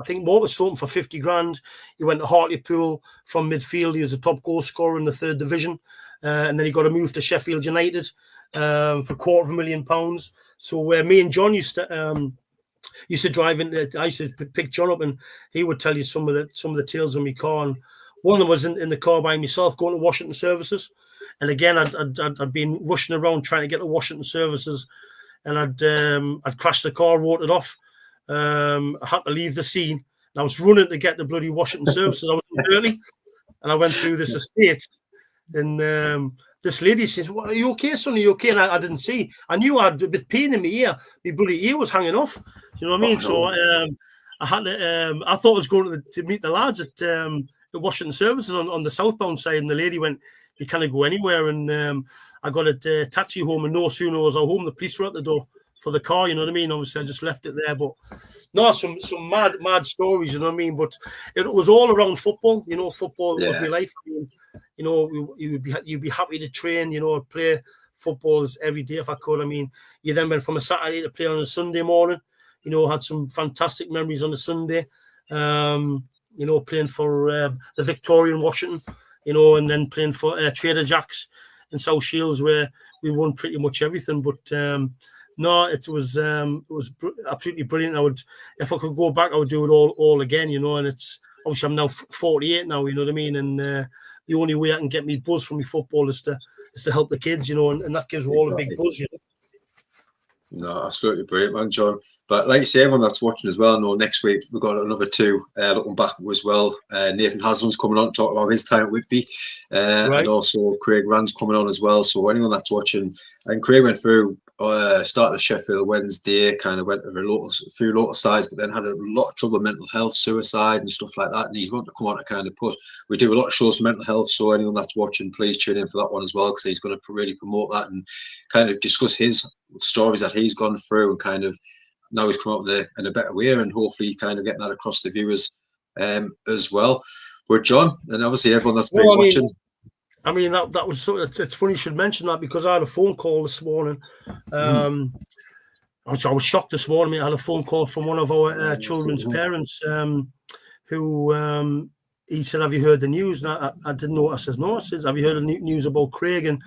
I think Morpeth sold him for 50 grand. He went to Hartlepool from midfield. He was a top goal scorer in the 3rd division, and then he got a move to Sheffield United for £250,000. So me and John used to drive in. I used to pick John up, and he would tell you some of the tales of my car. And one of them was in the car by myself going to Washington Services. And again, I'd been rushing around trying to get to Washington Services, and I'd crashed the car, wrote it off. I had to leave the scene. And I was running to get the bloody Washington Services. I was early, and I went through this estate, and this lady says, "Well, are you okay, son? Are you okay?" And I didn't see. I knew I had a bit of pain in my ear. My bloody ear was hanging off. You know what I mean? So I had to. I thought I was going to meet the lads at the Washington Services on the southbound side, and the lady went, "You can't go anywhere." And I got a taxi home, and no sooner was I home, the police were at the door for the car. You know what I mean? Obviously, I just left it there. But no, some mad stories. You know what I mean? But it was all around football. You know, football was my life. I mean, you know, you'd be happy to train. You know, play football every day if I could. I mean, you then went from a Saturday to play on a Sunday morning. You know, had some fantastic memories on the Sunday. You know, playing for the Victorian Washington. You know, and then playing for Trader Jack's in South Shields, where we won pretty much everything. But no, it was absolutely brilliant. If I could go back, I would do it all again. You know, and it's obviously I'm now 48 now. You know what I mean? And the only way I can get me buzz from my football is to help the kids. You know, and that gives all a big buzz. You know? No, absolutely brilliant, man, John. But like you say, everyone that's watching as well, know next week we've got another two looking back as well. Nathan Haslam's coming on to talk about his time at Whitby, and also Craig Rand's coming on as well. So anyone that's watching, and Craig went through started at Sheffield Wednesday, kind of went to a few local sides, but then had a lot of trouble with mental health, suicide, and stuff like that. And he's wanting to come on to kind of put. We do a lot of shows for mental health, so anyone that's watching, please tune in for that one as well, because he's going to really promote that and kind of discuss his stories that he's gone through, and kind of now he's come up with in a better way, and hopefully kind of getting that across the viewers as well. But John, and obviously everyone that's been watching. I mean, that was sort of, it's funny you should mention that, because I had a phone call this morning. I was shocked this morning. I had a phone call from one of our children's parents who he said, "Have you heard the news?" And I didn't know. I says, "No." I says, "Have you heard the news about Craig?" And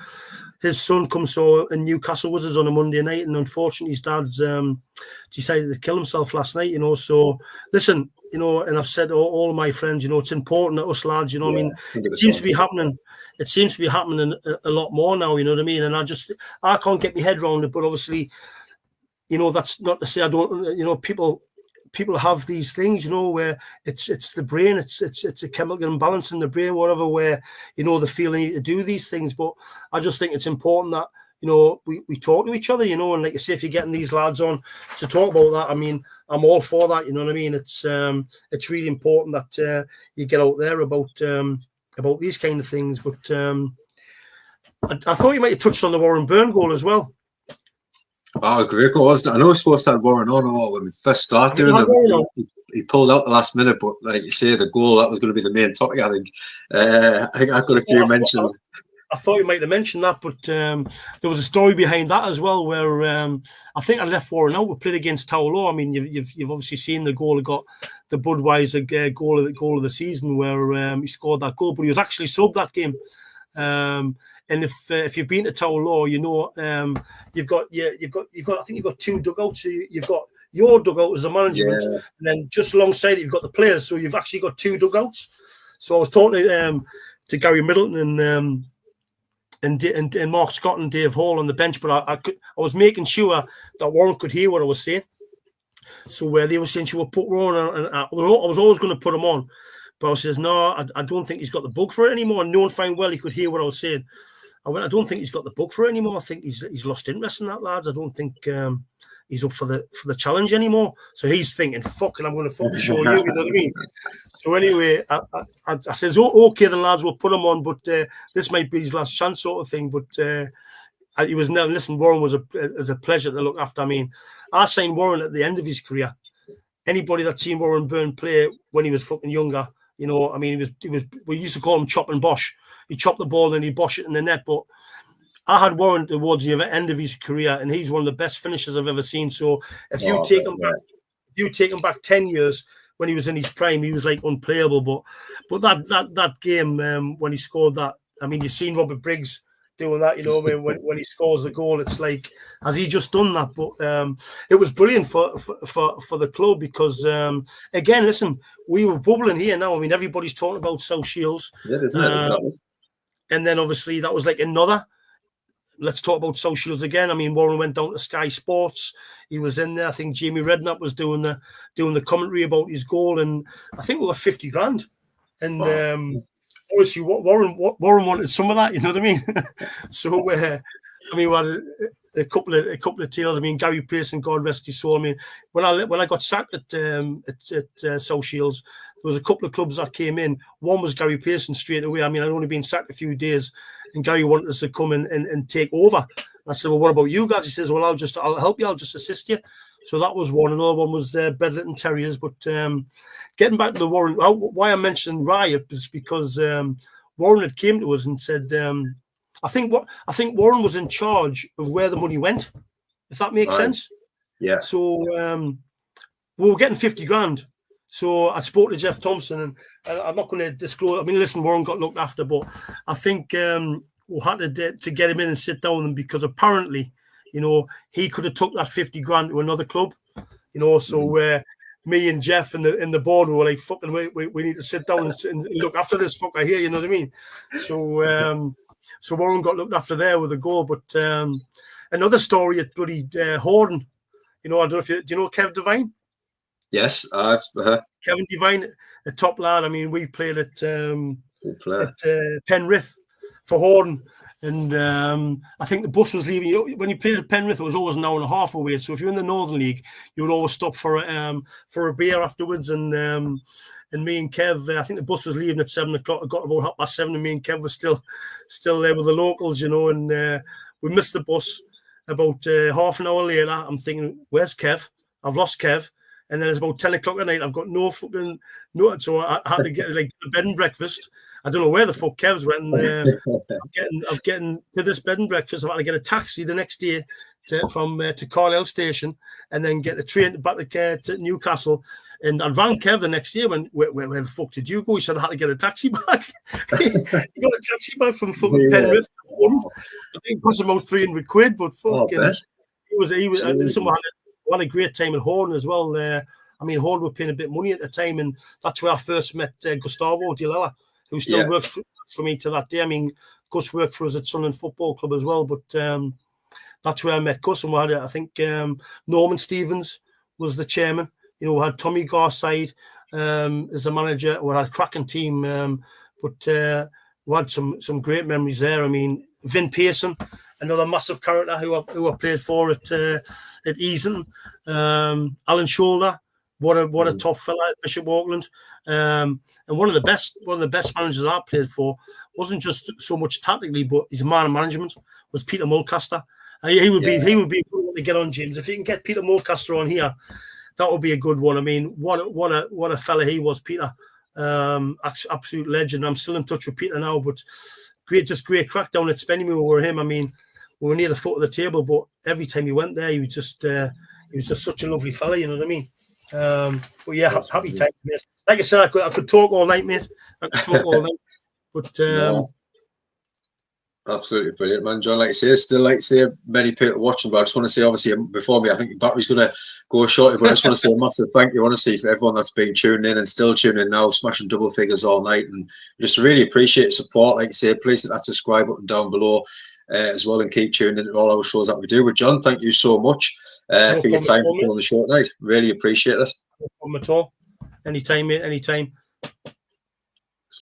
his son comes in Newcastle with us on a Monday night, and unfortunately his dad's decided to kill himself last night, you know. So listen, you know, and I've said to all of my friends, you know, it's important that us lads, you know, I mean, it seems to be happening. It seems to be happening a lot more now, you know what I mean? And I can't get my head around it, but obviously, you know, that's not to say I don't, you know, people have these things, you know, where it's the brain, it's a chemical imbalance in the brain, whatever, where, you know, the feeling to do these things. But I just think it's important that, you know, we talk to each other, you know, and like you say, if you're getting these lads on to talk about that, I mean, I'm all for that, you know what I mean? It's really important that you get out there about these kind of things. But I thought you might have touched on the Warren Byrne goal as well. Oh, great goal, wasn't it? I know we're supposed to have Warren on when we first started doing them. He pulled out the last minute, but like you say, the goal, that was going to be the main topic, I think. I think I've got a few mentions. I thought you might have mentioned that, but there was a story behind that as well, where I think I left Warren out. We played against Towlow. I mean, you've obviously seen the goal. He got the Budweiser goal of the season, where he scored that goal, but he was actually subbed that game. And if you've been to Towlow, you know you've got I think you've got two dugouts. So you've got your dugout as the management, and then just alongside it you've got the players. So you've actually got two dugouts. So I was talking to Gary Middleton and Mark Scott and Dave Hall on the bench, but I was making sure that Warren could hear what I was saying. So where they were saying she would put Warren on, and I was always going to put him on, but I says no, I don't think he's got the bug for it anymore. And knowing fine well he could hear what I was saying, I don't think he's got the bug for it anymore. I think he's lost interest in that, lads. I don't think he's up for the challenge anymore. So he's thinking, fucking, I'm going to fucking show you. You know what I mean? So anyway, I says, okay, the lads will put him on, but this might be his last chance, sort of thing. But he was never. Listen, Warren was a pleasure to look after. I mean, I signed Warren at the end of his career. Anybody that's seen Warren Byrne play when he was fucking younger, you know, I mean, he was. We used to call him chop and bosh. He chopped the ball and he bosh it in the net. But I had Warren towards the end of his career, and he's one of the best finishers I've ever seen. So if you take him back 10 years when he was in his prime, he was like unplayable. But that game when he scored that, I mean, you've seen Robert Briggs doing that, you know, when he scores the goal, it's like, has he just done that? But it was brilliant for the club because again, listen, we were bubbling here now. I mean, everybody's talking about South Shields. Isn't it? Exactly. And then obviously that was like another. Let's talk about South Shields again. I mean, Warren went down to Sky Sports. He was in there. I think Jamie Redknapp was doing the commentary about his goal, and I think we were 50 grand. And obviously, Warren wanted some of that. You know what I mean? So, I mean, we had a couple of tales. I mean, Gary Pearson, God rest his soul. I mean, when I got sacked at South Shields, there was a couple of clubs that came in. One was Gary Pearson straight away. I mean, I'd only been sacked a few days, and Gary wanted us to come in and take over. I said, well, what about you guys? He says, well, I'll help you. I'll just assist you. So that was one. Another one was Bedlington Terriers. But getting back to the Warren, why I mentioned Riot is because Warren had came to us and said, I think Warren was in charge of where the money went, if that makes sense. Yeah. So we were getting 50 grand. So I spoke to Jeff Thompson, and I'm not going to disclose. I mean, listen, Warren got looked after, but I think we had to get him in and sit down with him because apparently, you know, he could have took that 50 grand to another club, you know. So me and Jeff and the board were like, fucking, we need to sit down and look after this fucker here, you know what I mean? So So Warren got looked after there with a goal. But another story at bloody Horden. I don't know if do you know Kev Devine? Yes, I've Kevin Devine, a top lad. I mean, we played at Penrith for Horden. And I think the bus was leaving. When you played at Penrith, it was always an hour and a half away. So if you're in the Northern League, you would always stop for a beer afterwards. And me and Kev, I think the bus was leaving at 7 o'clock. I got about 7:30, and me and Kev were still there with the locals, And we missed the bus. About half an hour later, I'm thinking, "Where's Kev? I've lost Kev." And then it's about 10 o'clock at night. I've got no. So I had to get a bed and breakfast. I don't know where the fuck Kev's went. I'm getting to this bed and breakfast. I've had to get a taxi the next day to Carlisle Station, and then get the train back to Newcastle. And I rang Kev the next day. Where the fuck did you go? He said I had to get a taxi back. He got a taxi back from fucking Penrith. I think it cost about 300 quid, but fucking he was someone had a great time at Horn as well. I mean, Horn were paying a bit of money at the time, and that's where I first met Gustavo Dilella, who still works for me to that day. I mean, Gus worked for us at Sunderland Football Club as well, but that's where I met Gus. And we had, I think, Norman Stevens was the chairman. We had Tommy Garside as a manager. We had a cracking team, but we had some great memories there. I mean, Vin Pearson, another massive character who I played for at Easton. Alan Shoulder, what a top fella at Bishop Auckland. And one of the best managers I played for wasn't just so much tactically, but his man of management was Peter Mulcaster. And he would be a good one to get on, James. If you can get Peter Mulcaster on here, that would be a good one. I mean, what a fella he was, Peter. Absolute legend. I'm still in touch with Peter now, but great crack down at Spennymoor with him. I mean, we were near the foot of the table, but every time he went there, he was just such a lovely fella. You know what I mean? But yeah, happy time, mate. Like I said, I could talk all night, mate. I could talk all night, but. Absolutely brilliant, man, John. Like I say, many people watching, but I just want to say, obviously, before me, I think your battery's going to go shortly, but I just want to say a massive thank you. I want to see for everyone that's been tuning in and still tuning in now, smashing double figures all night, and just really appreciate support. Like I say, please hit that subscribe button down below as well, and keep tuning in to all our shows that we do. With John, thank you so much for your time for coming on the short night. Really appreciate it. No problem at all. Anytime, mate. Anytime.